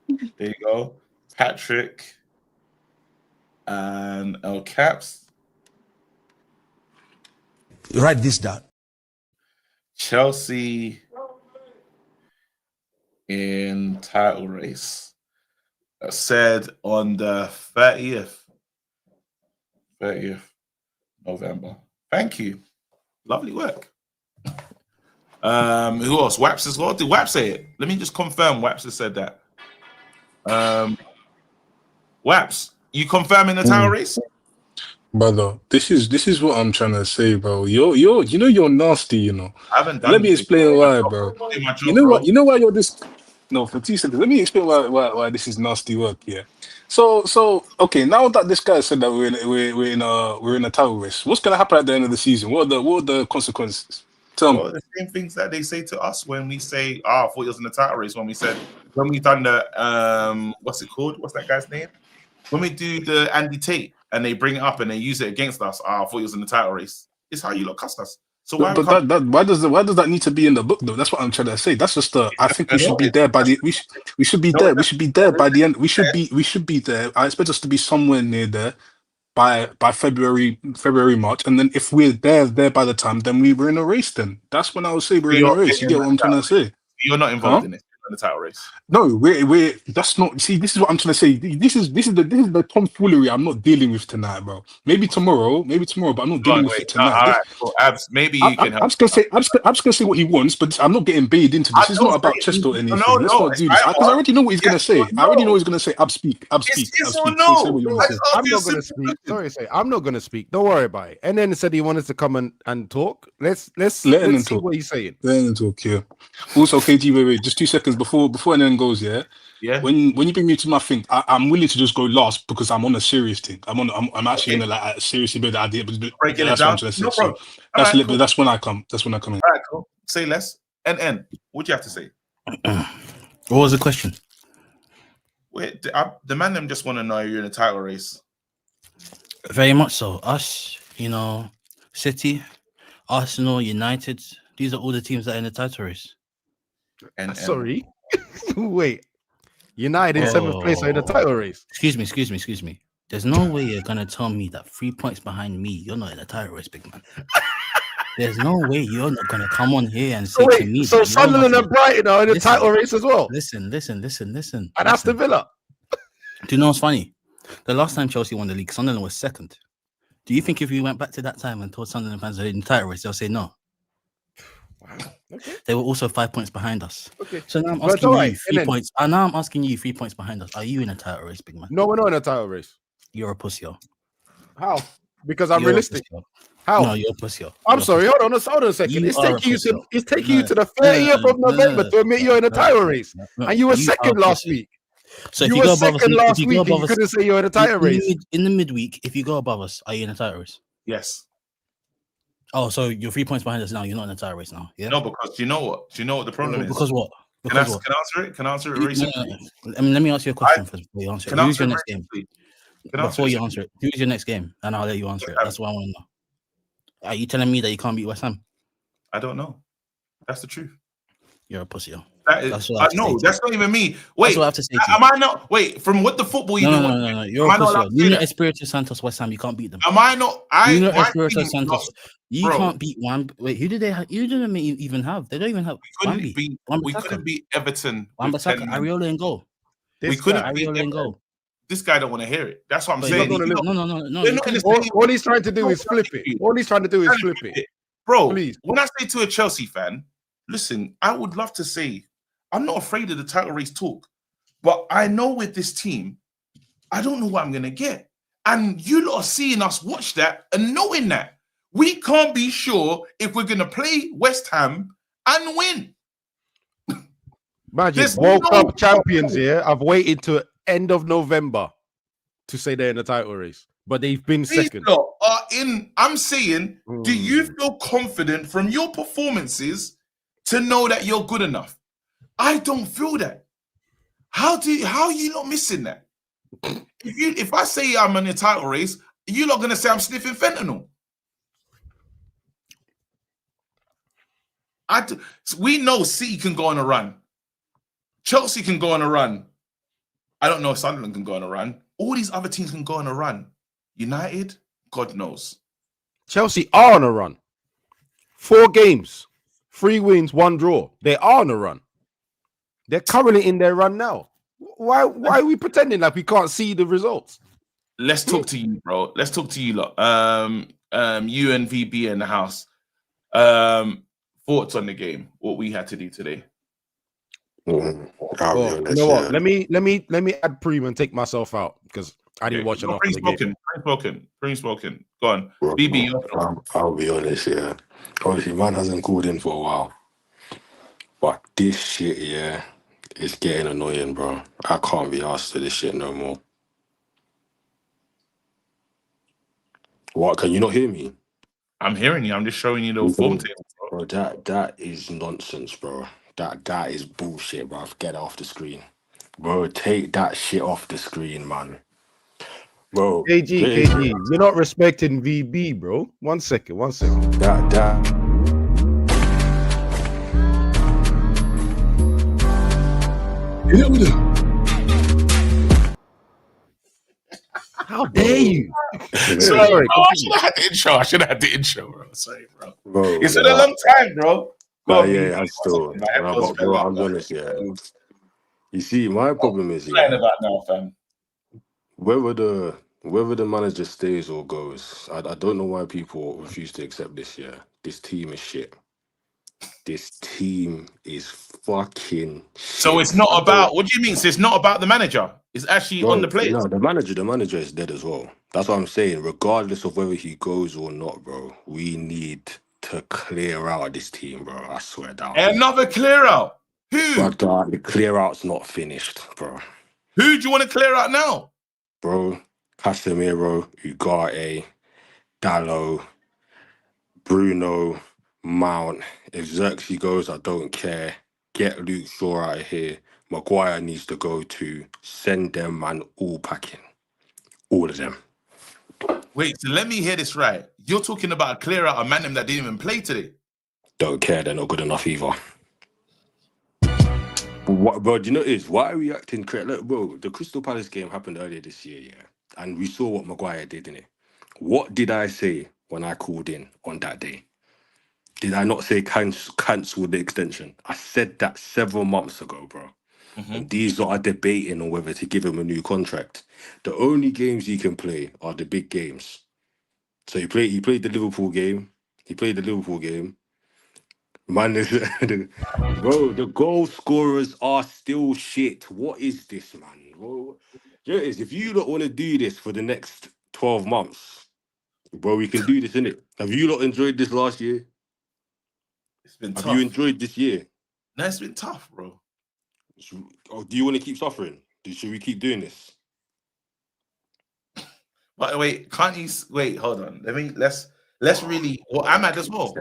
D: There you go. Patrick and L Caps.
N: Write this down.
D: Chelsea in title race. Said on the 30th November. Thank you. Lovely work. Who else? Waps as well. Did Waps say it? Let me just confirm Waps has said that. Waps, you confirming the title race?
H: Brother, this is what I'm trying to say, bro. You're nasty, you know.
D: I haven't done
H: Let me explain why, bro. You know why you're this. No, for 2 seconds. Let me explain why this is nasty work. Yeah. So okay. Now that this guy said that we're in a title race, what's gonna happen at the end of the season? What are the consequences? Tell me.
D: Well, the same things that they say to us when we say, I thought he was in the title race. When we done the what's it called? What's that guy's name? When we do the Andy Tate and they bring it up and they use it against us, I thought he was in the title race. It's how you lot cuss us. So why
H: does that need to be in the book though? That's what I'm trying to say. That's just I think we should be there by the we should be there. We should be there by the end. We should be there. I expect us to be somewhere near there by February, March, and then if we're there by the time, then we were in a race. Then that's when I would say we're in a race. You get what I'm trying to say?
D: You're not involved in it. In the title race.
H: No, we're that's not. See, this is what I'm trying to say. This is the tomfoolery I'm not dealing with tonight, bro. Maybe tomorrow, but I'm not dealing with it tonight.
D: All right, cool. Abs, maybe you can help.
H: I'm just gonna say what he wants, but I'm not getting baited into this. It's not about chest or anything. Let's not do this because I already know what he's gonna say. I already know what he's gonna say. Ab speak. Say what you want to say.
N: I'm not gonna speak. Sorry, I'm not gonna speak. Don't worry about it. And then said he wanted to come and talk. Let's
H: let him
N: see
H: talk.
N: what he's saying.
H: Let him talk. Yeah. Also, KG, wait, just 2 seconds before anyone goes. Yeah. When you bring me to my thing, I'm willing to just go last because I'm on a serious thing. I'm actually in a seriously big idea. But that's what I'm trying to say.
D: No
H: so that's when I come. That's when I come in.
D: All right, cool. Say less. And what do you have to say?
Q: What was the question?
D: Wait, the man them just want to know you're in a title race.
Q: Very much so. Us, City, Arsenal, United. These are all the teams that are in the title race.
N: Sorry. Wait. United in 7th place are in the title race.
Q: Excuse me. There's no way you're gonna tell me that 3 points behind me, you're not in the title race, big man. There's no way you're not gonna come on here and say to me.
N: So Sunderland and Brighton are in the title race as well.
Q: Listen.
N: And Aston Villa.
Q: Do you know what's funny? The last time Chelsea won the league, Sunderland was second. Do you think if we went back to that time and told Sunderland fans they're in the title race, they'll say no?
N: Wow. Okay.
Q: They were also 5 points behind us.
N: Okay.
Q: So now I'm asking you 3 points. And now I'm asking you 3 points behind us. Are you in a title race, big man?
N: No, we're not in a title race.
Q: You're a pussy.
N: How? Because I'm realistic. How?
Q: No, you're a pussy.
N: I'm sorry. Hold on a second.
Q: You
N: It's
Q: are a
N: taking you
Q: pussy.
N: to the 30th of November to admit you're in a title race, and you were second last week.
Q: So
N: You were second last week, and you couldn't say you're in a title race.
Q: in the midweek, if you go above us, are you in a title race?
D: Yes.
Q: Oh, so you're 3 points behind us now. You're not in a title race now. Yeah.
D: No, because you know what? Do you know what the problem is?
Q: Because what?
D: Can I
Q: Because what?
D: Can I answer it very simply?
Q: I mean, let me ask you a question first before you answer it.
D: Can I
Q: Who's
D: answer
Q: your
D: it
Q: next
D: very
Q: game?
D: simply? Can I answer
Q: Before
D: it
Q: you
D: simply?
Q: answer it, who's your next game? And I'll let you answer it. That's what I want to know. Are you telling me that you can't beat West Ham?
D: I don't know. That's the truth.
Q: You're a pussy. Yo.
D: That is,
Q: That's what I have to say
D: no,
Q: to
D: that's
Q: you.
D: not even me.
Q: That's
D: Wait,
Q: what I have to say to you.
D: am I not? Wait, from what the football you've
Q: No,
D: been
Q: no,
D: watching,
Q: no, no. You're
D: am
Q: a
D: I not
Q: pussy.
D: allowed
Q: Yo.
D: to say
Q: Nuno
D: that?
Q: Espirito Santos West Ham, you can't beat them.
D: Am I not?
Q: Nuno
D: My
Q: Espirito
D: team
Q: Santos,
D: lost,
Q: you
D: bro.
Q: can't beat one. Wait, who did they? You didn't even have. They don't even have.
D: We couldn't beat Everton with
Q: Wan-Bissaka,
D: 10 men.
Q: Areola in goal.
D: We couldn't beat
Q: Areola in
D: Everton.
Q: goal.
D: This guy don't want to hear it. That's what I'm
Q: But
D: saying.
Q: no,
D: You know,
Q: no.
D: we're
Q: You
D: not in the
Q: couldn't.
D: same.
N: All he's trying to do is flip it. All he's trying to do is flip it.
D: Bro,
N: Please.
D: when I say to a Chelsea fan, listen, I would love to say, I'm not afraid of the title race talk, but I know with this team, I don't know what I'm going to get. And you lot are seeing us watch that and knowing that. We can't be sure if we're going to play West Ham and win.
N: Imagine
D: There's
N: World
D: no-
N: Cup champions here. I've waited to end of November to say they're in the title race, but they've been
D: These
N: second.
D: lot are in. I'm saying, do you feel confident from your performances to know that you're good enough? I don't feel that. How are you not missing that? If I say I'm in a title race, you're not gonna say I'm sniffing fentanyl. We know City can go on a run. Chelsea can go on a run. I don't know if Sunderland can go on a run. All these other teams can go on a run. United, God knows.
N: Chelsea are on a run. 4 games, 3 wins, 1 draw. They are on a run. They're currently in their run now. Why are we pretending like we can't see the results?
D: Let's talk to you, bro. Let's talk to you lot. You and VB in the house. Thoughts on the game? What we had to do today?
N: You know what? Let me add Preem and take myself out because I didn't watch enough of the game.
D: Pre-spoken. Go on.
T: Bro,
D: BB.
T: I'll be honest, yeah. Obviously, man hasn't called in for a while. But this shit, yeah, is getting annoying, bro. I can't be asked for this shit no more. What? Can you not hear me?
D: I'm hearing you. I'm just showing you the form table.
T: Bro, that is nonsense, bro. That is bullshit, bro. Get it off the screen. Bro, take that shit off the screen, man. Bro.
N: KG, you're not respecting VB, bro. One second.
T: That
N: How dare you?
D: Sorry, bro. I should have had the intro, bro. Sorry, bro. It's been a long time, bro.
T: Yeah, I'm still. Bro, I'm honest, yeah. You see, my problem is, yeah,
D: about now, fam.
T: whether the manager stays or goes, I don't know why people refuse to accept this. Yeah, this team is shit. This team is fucking shit.
D: So it's not about. What do you mean? So it's not about the manager. It's actually on the players.
T: No, the manager is dead as well. That's what I'm saying. Regardless of whether he goes or not, bro, we need to clear out this team, bro. I swear down.
D: Another clear out. Who?
T: But the clear out's not finished, bro.
D: Who do you want to clear out now?
T: Bro, Casemiro, Ugarte, Dallo, Bruno, Mount. If Xerxes goes, I don't care. Get Luke Shaw out of here. Maguire needs to go too. Send them, man, all packing. All of them.
D: Wait, so let me hear this right. You're talking about a clear out of man them that didn't even play today.
T: Don't care, they're not good enough either. What, bro, do you know what it is? Why are we acting correct? Look, bro, the Crystal Palace game happened earlier this year, yeah? And we saw what Maguire did, didn't it? What did I say when I called in on that day? Did I not say cancel the extension? I said that several months ago, bro. And these lot are debating on whether to give him a new contract. The only games he can play are the big games. So he played the Liverpool game. Man, bro, the goal scorers are still shit. What is this, man? Bro, if you don't want to do this for the next 12 months, Bro, we can do this, innit? Have you lot enjoyed this last year?
D: It's been
T: Have
D: tough.
T: you enjoyed this year?
D: No, it's been tough, bro.
T: Or do you want to keep suffering? Should we keep doing this?
D: But wait, can't you wait? Hold on. Let's really. Well, I'm at as well.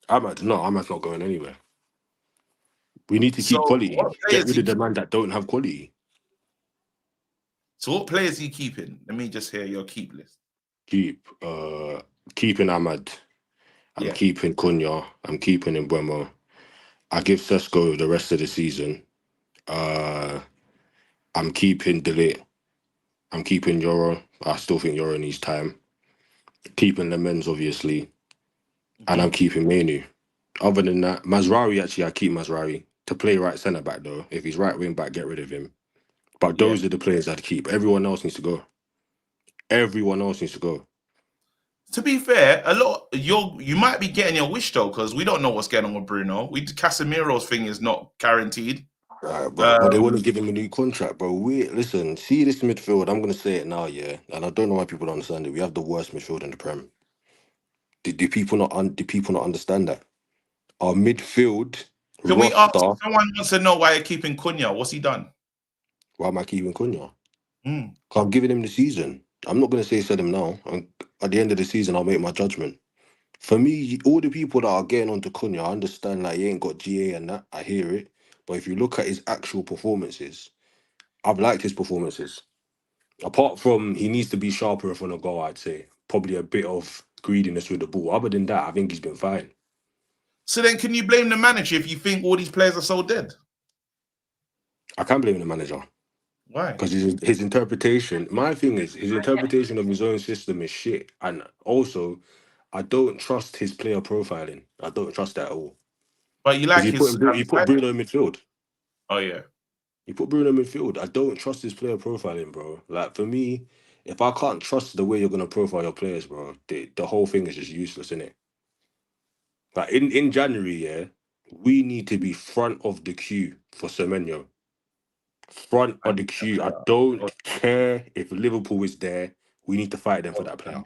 T: Amad's not going anywhere. We need to
D: So
T: keep quality.
D: what
T: Get
D: players
T: rid
D: you
T: of the man that don't have quality.
D: So what players are you keeping? Let me just hear your keep list.
T: Keeping Ahmad. I'm
D: Yeah.
T: keeping Cunha. I'm keeping Mbeumo. I give Sesko the rest of the season. I'm keeping Delete. I'm keeping Euro. I still think Euro needs time. Keeping Lemens, obviously. And I'm keeping Menu. Other than that, Mazraoui, actually, I keep Mazraoui. To play right centre back, though. If he's right wing back, get rid of him. But those are the players I'd keep. Everyone else needs to go. Everyone else needs to go.
D: To be fair, you might be getting your wish though, because we don't know what's going on with Bruno. Casemiro's thing is not guaranteed.
T: But they want to give him a new contract, bro. Listen, see this midfield. I'm gonna say it now, yeah. And I don't know why people don't understand it. We have the worst midfield in the Prem. Do people not understand that? Our midfield
D: Can we ask?
T: roster.
D: Someone wants to know why you're keeping Cunha. What's he done?
T: Why am I keeping Cunha?
D: Mm.
T: 'Cause I'm giving him the season. I'm not gonna say sell him now. At the end of the season, I'll make my judgment. For me, all the people that are getting onto Cunha, I understand like he ain't got GA and that. I hear it. But if you look at his actual performances, I've liked his performances. Apart from he needs to be sharper on a goal, I'd say. Probably a bit of greediness with the ball. Other than that, I think he's been fine.
D: So then, can you blame the manager if you think all these players are so dead?
T: I can't blame the manager.
D: Why?
T: Because his interpretation, my thing is, his interpretation of his own system is shit. And also, I don't trust his player profiling. I don't trust that at all.
D: But you like
T: He
D: his.
T: put Bruno in midfield.
D: Oh yeah.
T: He put Bruno in midfield. I don't trust his player profiling, bro. Like for me, if I can't trust the way you're gonna profile your players, bro, the whole thing is just useless, isn't it? Like in January, yeah, we need to be front of the queue for Semenyo. Front of the queue. I don't care if Liverpool is there. We need to fight them for that player.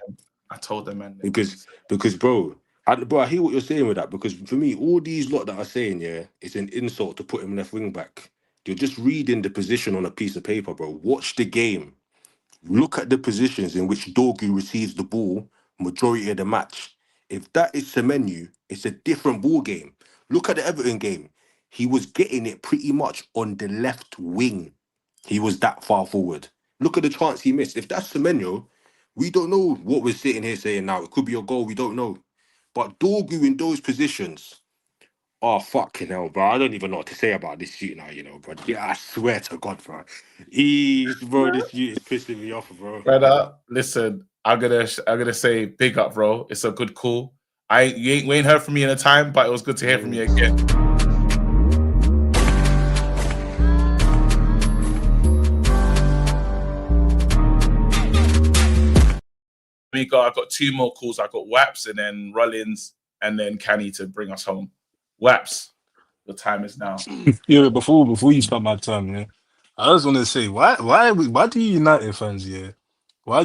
D: I told them, man.
T: Because bro, I hear what you're saying with that. Because for me, all these lot that are saying, yeah, it's an insult to put him left wing back. You're just reading the position on a piece of paper, bro. Watch the game. Look at the positions in which Dorgu receives the ball majority of the match. If that is Semenyo, it's a different ball game. Look at the Everton game. He was getting it pretty much on the left wing. He was that far forward. Look at the chance he missed. If that's Semenyo, we don't know what we're sitting here saying now. It could be a goal, we don't know. But Dorgu in those positions, oh, fucking hell, bro. I don't even know what to say about this shoot now, you know, bro. Yeah, I swear to God, bro. Bro, this shoot is pissing me off, bro.
D: Brother, listen, I'm gonna say big up, bro. It's a good call. We ain't heard from you in a time, but it was good to hear from you again. I got two more calls. I got Waps and then Rollins and then Canny to bring us home. Waps, the time is now.
H: Yeah, before you start my time, yeah, I just want to say why do you United fans, yeah, why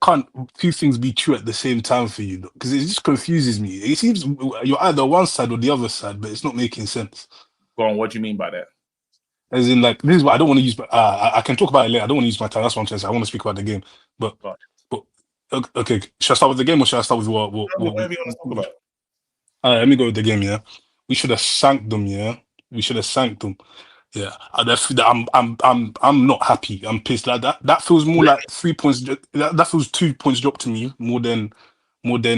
H: can't two things be true at the same time for you? Because it just confuses me. It seems you're either one side or the other side, but it's not making sense.
D: Go on, what do you mean by that?
H: As in, like, this is what I don't want to use. I can talk about it later. I don't want to use my time. That's what I'm saying. I want to speak about the game. But okay, should I start with the game or should I start with what
D: whatever you want to talk about?
H: All right, let me go with the game. Yeah, we should have sank them. Yeah, we should have sank them. Yeah, I'm not happy. I'm pissed. Like that feels more like 3 points. That feels 2 points dropped to me more than what do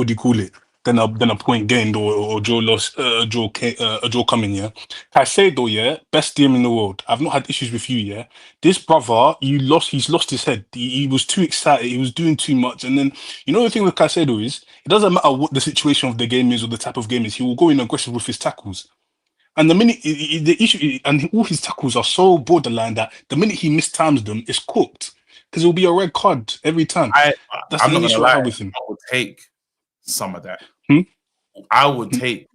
H: you call it? Than a point gained or draw loss, a draw coming. Yeah, I say though, yeah, best DM in the world. I've not had issues with you. Yeah, this brother, he's lost his head. He was too excited. He was doing too much. And then you know the thing with Caicedo is it doesn't matter what the situation of the game is or the type of game is. He will go in aggressive with his tackles. And the minute the issue and all his tackles are so borderline that the minute he mistimes them, it's cooked because it will be a red card every time. That's
D: I'm
H: the
D: not
H: issue
D: gonna
H: I
D: lie.
H: have with him.
D: I would take some of that.
H: Hmm?
D: I would take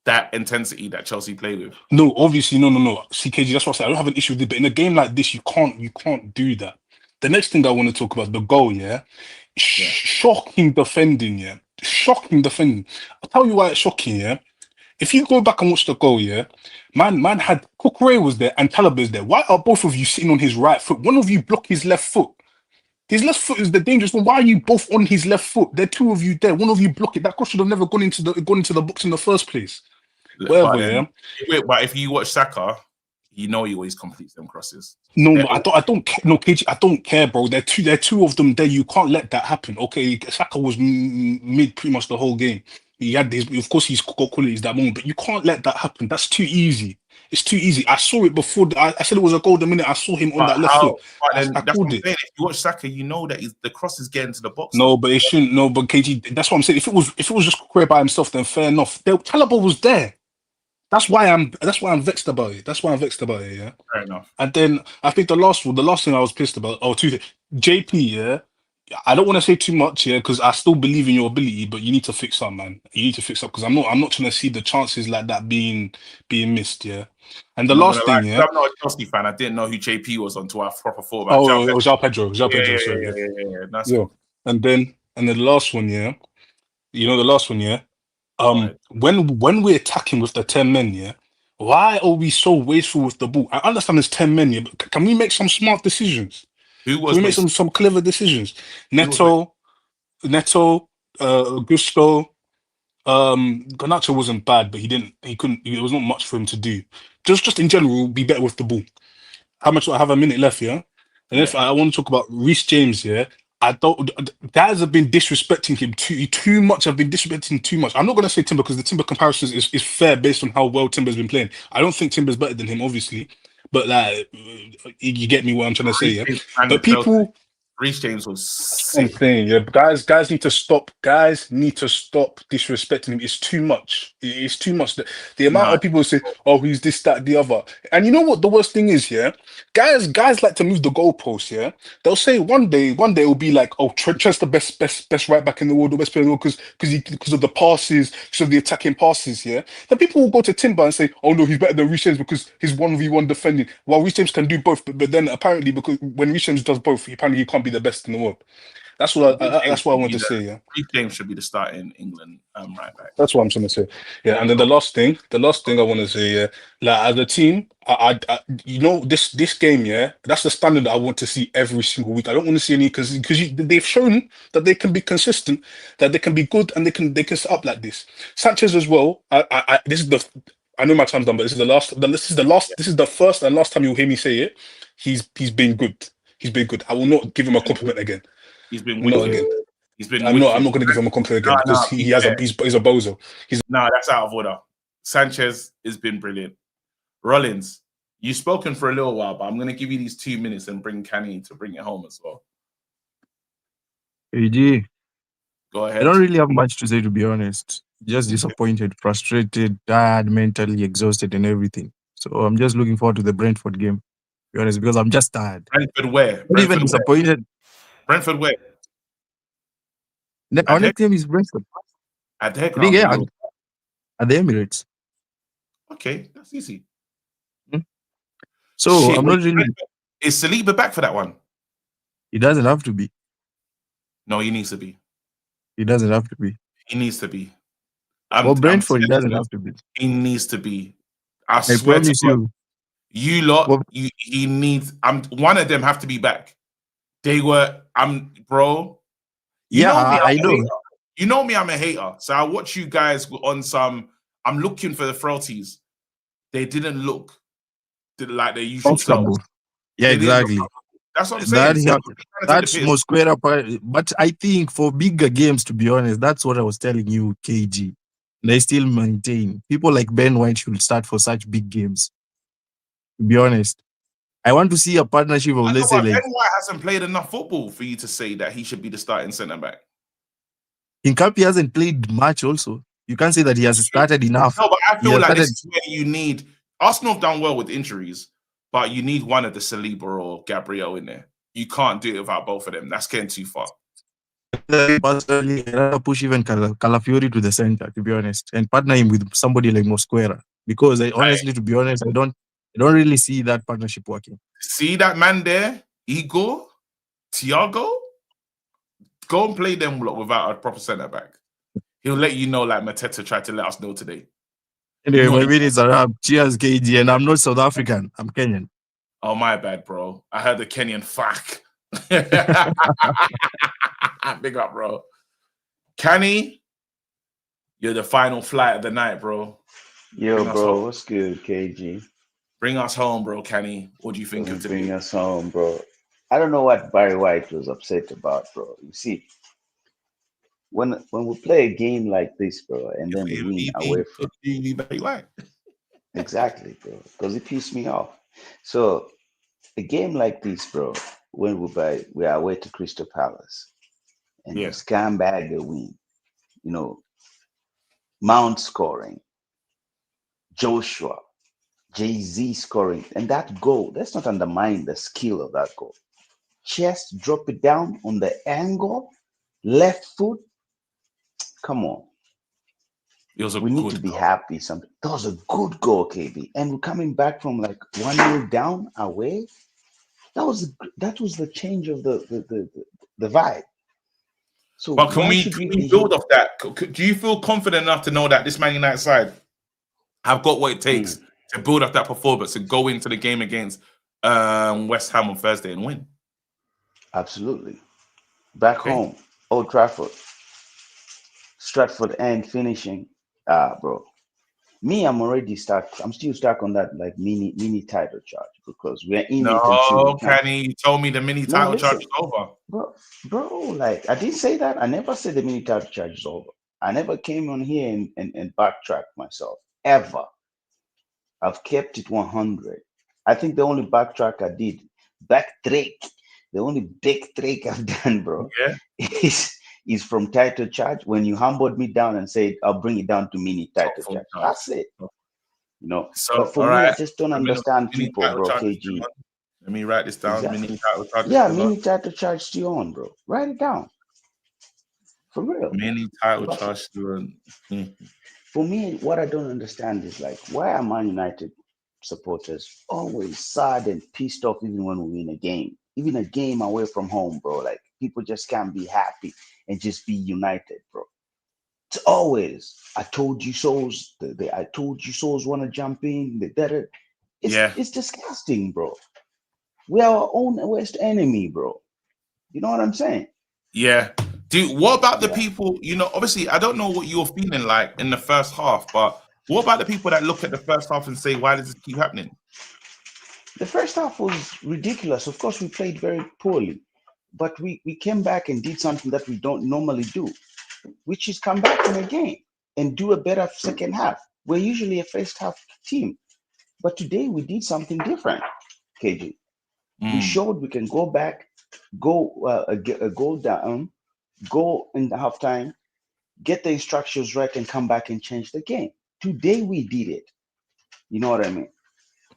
D: that intensity that Chelsea play with.
H: No, obviously, no. CKG, that's what I said. I don't have an issue with it, but in a game like this, you can't do that. The next thing I want to talk about, the goal, yeah? Shocking defending, yeah? Shocking defending. I'll tell you why it's shocking, yeah? If you go back and watch the goal, yeah? Man had Cucurella was there and Calaba's there. Why are both of you sitting on his right foot? One of you block his left foot. His left foot is the dangerous one. Why are you both on his left foot? There are two of you there. One of you block it. That cross should have never gone into the box in the first place. Whatever, yeah.
D: But if you watch Saka, you know he always completes them crosses.
H: No, I don't care. No, KG, I don't care, bro. There are two of them there. You can't let that happen. Okay, Saka was mid pretty much the whole game. He had this, of course, he's got qualities that moment, but you can't let that happen. That's too easy. It's too easy. I saw it before. I said it was a goal the minute I saw him on that left foot. I
D: That's what I'm
H: called
D: saying.
H: it.
D: If you watch Saka, you know that the cross is getting to the box.
H: No, but it shouldn't. No, but KG, that's what I'm saying. If it was just Cucurella by himself, then fair enough. Chalobah was there. That's why I'm vexed about it. Yeah.
D: Fair enough.
H: And then I think the last thing I was pissed about. Oh, two things. JP, yeah. I don't want to say too much, yeah, because I still believe in your ability, but you need to fix up, man. You need to fix up because I'm not trying to see the chances like that being missed, yeah. And the last thing, yeah.
D: I'm not a Chelsea fan. I didn't know who JP was until I proper thought about.
H: Oh, it was João Pedro. Sorry.
D: Yeah. That's
H: yeah.
D: cool.
H: And then the last one, yeah. You know the last one, yeah. When we're attacking with the 10 men, yeah. Why are we so wasteful with the ball? I understand there's 10 men, yeah, but can we make some smart decisions? Can we make some clever decisions? Neto, Gusto, Garnacho wasn't bad, but there was not much for him to do. Just in general, be better with the ball. How much do I have? A minute left, yeah? And if I want to talk about Reece James, yeah, guys have been disrespecting him too much. I've been disrespecting him too much. I'm not going to say Timber because the Timber comparison is fair based on how well Timber's been playing. I don't think Timber's better than him, obviously, but like you get me what I'm trying to say, yeah. But people,
D: Reece James was
H: sick. Thing, yeah. Guys need to stop. Guys need to stop disrespecting him. It's too much. It's too much. The amount of people say, "Oh, he's this, that, the other," and you know what the worst thing is, yeah. Guys like to move the goalposts, yeah. They'll say one day it'll be like, "Oh, Trent's the best right back in the world, the best player in the world because of the passes, because of the attacking passes, yeah." Then people will go to Timber and say, "Oh no, he's better than Reece James because he's 1v1 defending." While Reece James can do both, but then apparently because when Reece James does both, apparently he can't be the best in the world. That's what I wanted to say. Yeah,
D: Reece James should be the starter in England right back.
H: That's what I'm trying to say. Yeah, and then the last thing I want to say, yeah, like as a team, I you know this game, yeah, that's the standard that I want to see every single week. I don't want to see any because they've shown that they can be consistent, that they can be good, and they can set up like this. Sanchez as well. I know my time's done, but this is the first and last time you'll hear me say it. He's been good. He's been good. I will not give him a compliment again.
D: He's been
H: not again. I'm not going to give him a compliment again because he's a bozo.
D: That's out of order. Sanchez has been brilliant. Rollins, you've spoken for a little while, but I'm going to give you these 2 minutes and bring Canny to bring it home as well.
P: AG,
D: go ahead.
P: I don't really have much to say, to be honest. Just disappointed, frustrated, tired, mentally exhausted, and everything. So I'm just looking forward to the Brentford game, to be honest, because I'm just tired.
D: Brentford where?
P: Not even disappointed.
D: Brentford where?
P: Our next team is Brentford.
D: At the
P: at the Emirates.
D: Okay, that's easy.
P: So I'm not really.
D: Is Saliba back for that one?
P: He doesn't have to be.
D: No, he needs to be.
P: He doesn't have to be.
D: He needs to be.
P: Brentford, he doesn't have to be.
D: He needs to be. I swear to God, you lot, he needs. One of them have to be back. They were. Bro.
P: I know.
D: You know me, I'm a hater. So I watch you guys on some. I'm looking for the frailties. They didn't look like their usual selves.
P: Yeah, exactly.
D: That's what I'm saying.
P: That's Mosquera. But I think for bigger games, to be honest, that's what I was telling you, KG. They still maintain. People like Ben White should start for such big games. To be honest, I want to see a partnership of, let's say, like
D: Ben White hasn't played enough football for you to say that he should be the starting centre back.
P: Hincapi hasn't played much also. You can't say that he has started enough.
D: No, but I feel like this is where you need. Arsenal have done well with injuries, but you need one of the Saliba or Gabriel in there. You can't do it without both of them. That's getting too far.
P: Personally, I'd push even Calafiori to the center, to be honest, and partner him with somebody like Mosquera. Because honestly, to be honest, I don't really see that partnership working.
D: See that man there, Igor? Thiago, go and play them without a proper centre back. He'll let you know, like Mateta tried to let us know today.
P: Anyway,
D: You know
P: my
D: what he-
P: minutes are up. Cheers, KG. And I'm not South African. I'm Kenyan.
D: Oh, my bad, bro. I heard the Kenyan fuck. Big up, bro. Kenny, you're the final flight of the night, bro.
U: Yo,
D: Bring us
U: bro,
D: home.
U: what's good, KG?
D: Bring us home, bro, Kenny. What do you think
U: Gonna
D: of
U: bring
D: today?
U: us home, bro. I don't know what Barry White was upset about, bro. You see, when we play a game like this, bro, and then we win away from
D: Barry White.
U: exactly, bro, because it pissed me off. So a game like this, bro, when we are away to Crystal Palace and
D: Yeah.
U: the scumbag win, you know, Mount scoring, Joshua, Jay-Z scoring, and that goal, let's not undermine the skill of that goal. Chest, drop it down on the angle, left foot. Come on. We need to be happy. That was a good goal, KB. And we're coming back from like 1-0 down away. That was the change of the vibe. So
D: But can
U: why
D: we
U: should we be
D: build off that? Do you feel confident enough to know that this Man United side have got what it takes to build up that performance and go into the game against West Ham on Thursday and win?
U: Absolutely. Back home, Old Trafford, Stratford End finishing. Bro. Me, I'm still stuck on that like mini title charge because we're in it until we
D: No,
U: can't.
D: Kenny, you told me the mini
U: No,
D: title charge
U: listen,
D: is over.
U: bro, like I didn't say that. I never said the mini title charge is over. I never came on here and backtracked myself ever. I've kept it 100. I think the only backtrack I did, backtrack, the only big trick I've done, bro, is from title charge when you humbled me down and said I'll bring it down to mini title charge. That's it. You know,
D: So,
U: but for
D: all
U: me, I
D: right.
U: just don't
D: Mini
U: understand people,
D: title
U: bro.
D: charge is still
U: KG.
D: on. Let me write this down.
U: Exactly.
D: Mini title charge is
U: Yeah,
D: still on.
U: mini title charge still on, bro. Write it down. For real.
D: Mini title
U: But
D: charge still on.
U: for me, what I don't understand is like, why are Man United supporters always sad and pissed off even when we win a game? Even a game away from home, bro. Like, people just can't be happy and just be united, bro. It's always, I told you so's. I told you so's want to jump in. It's disgusting, bro. We're our own worst enemy, bro. You know what I'm saying?
D: Yeah. Dude, what about the
U: Yeah.
D: people, obviously, I don't know what you're feeling like in the first half, but what about the people that look at the first half and say, why does this keep happening?
U: The first half was ridiculous. Of course, we played very poorly, but we came back and did something that we don't normally do, which is come back in a game and do a better second half. We're usually a first half team, but today we did something different, KG. We showed we can go back, go down, go in the halftime, get the instructions right, and come back and change the game. Today we did it. You know what I mean?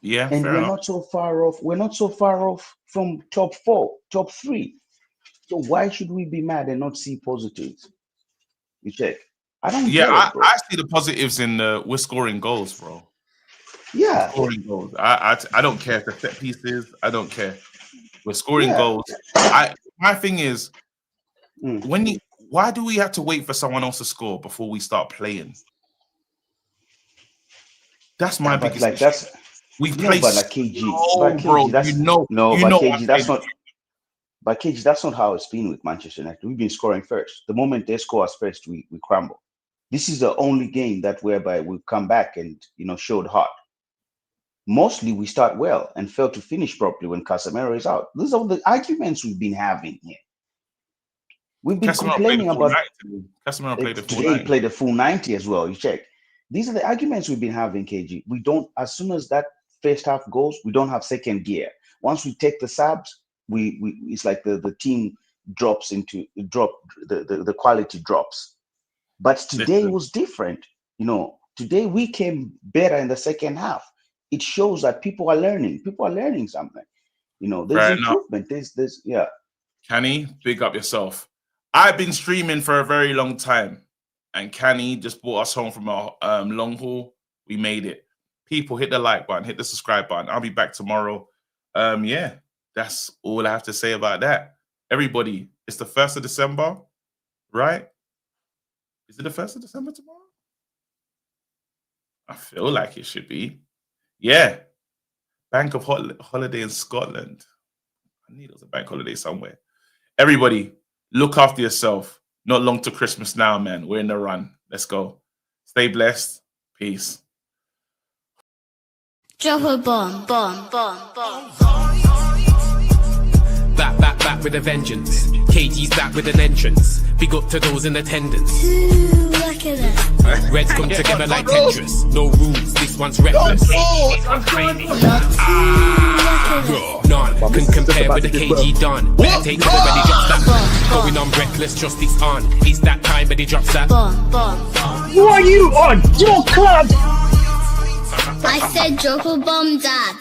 D: Yeah,
U: And
D: fair
U: we're
D: enough.
U: not so far off. We're not so far off from top 4, top 3. So why should we be mad and not see positives? You check. I don't
D: Yeah,
U: get it, bro.
D: I see the positives in we're scoring goals, bro.
U: Yeah.
D: We're scoring goals. I don't care if the set pieces. I don't care. We're scoring
U: Yeah.
D: goals. My thing is, why do we have to wait for someone else to score before we start playing? That's my
U: But
D: biggest
U: like
D: issue.
U: that's
D: We've
U: no,
D: played
U: but like KG,
D: so, bro.
U: that's
D: No,
U: but
D: what
U: KG,
D: I'm
U: that's
D: saying.
U: not. But KG, that's not how it's been with Manchester United. We've been scoring first. The moment they score us first, we crumble. This is the only game that whereby we've come back and showed heart. Mostly we start well and fail to finish properly when Casemiro is out. These are the arguments we've been having here. We've been
D: Casemiro played
U: complaining
D: the full
U: about
D: 90. Casemiro played the full
U: today. He
D: 90.
U: played a full 90 as well. You check. These are the arguments we've been having, KG. We don't. As soon as that first half goes, we don't have second gear. Once we take the subs, we it's like the team drops the quality drops. But today was different. Today we came better in the second half. It shows that people are learning. People are learning something. There's
D: Fair enough.
U: improvement. There's yeah.
D: Canny, big up yourself. I've been streaming for a very long time, and Canny just brought us home from our long haul. We made it. People, hit the like button, hit the subscribe button. I'll be back tomorrow. Yeah, that's all I have to say about that. everybody, it's the 1st of December, right? Is it the 1st of December tomorrow? I feel like it should be. Yeah. Bank of holiday in Scotland. I knew there was a bank holiday somewhere. Everybody, look after yourself. Not long to Christmas now, man. We're in the run. Let's go. Stay blessed. Peace.
A: Drop a bomb, bomb, bomb, bomb.
B: Back with a vengeance. KG's back with an entrance. Big up to those in attendance.
A: Look at that.
B: Reds come together like Tetris. No rules, this one's reckless. None can compare with the KG done. Better take it when he drops that. Going on reckless, just it's on. It's that time when he drops that.
M: Who are you on? Your club!
A: I said drop a bomb, Dad.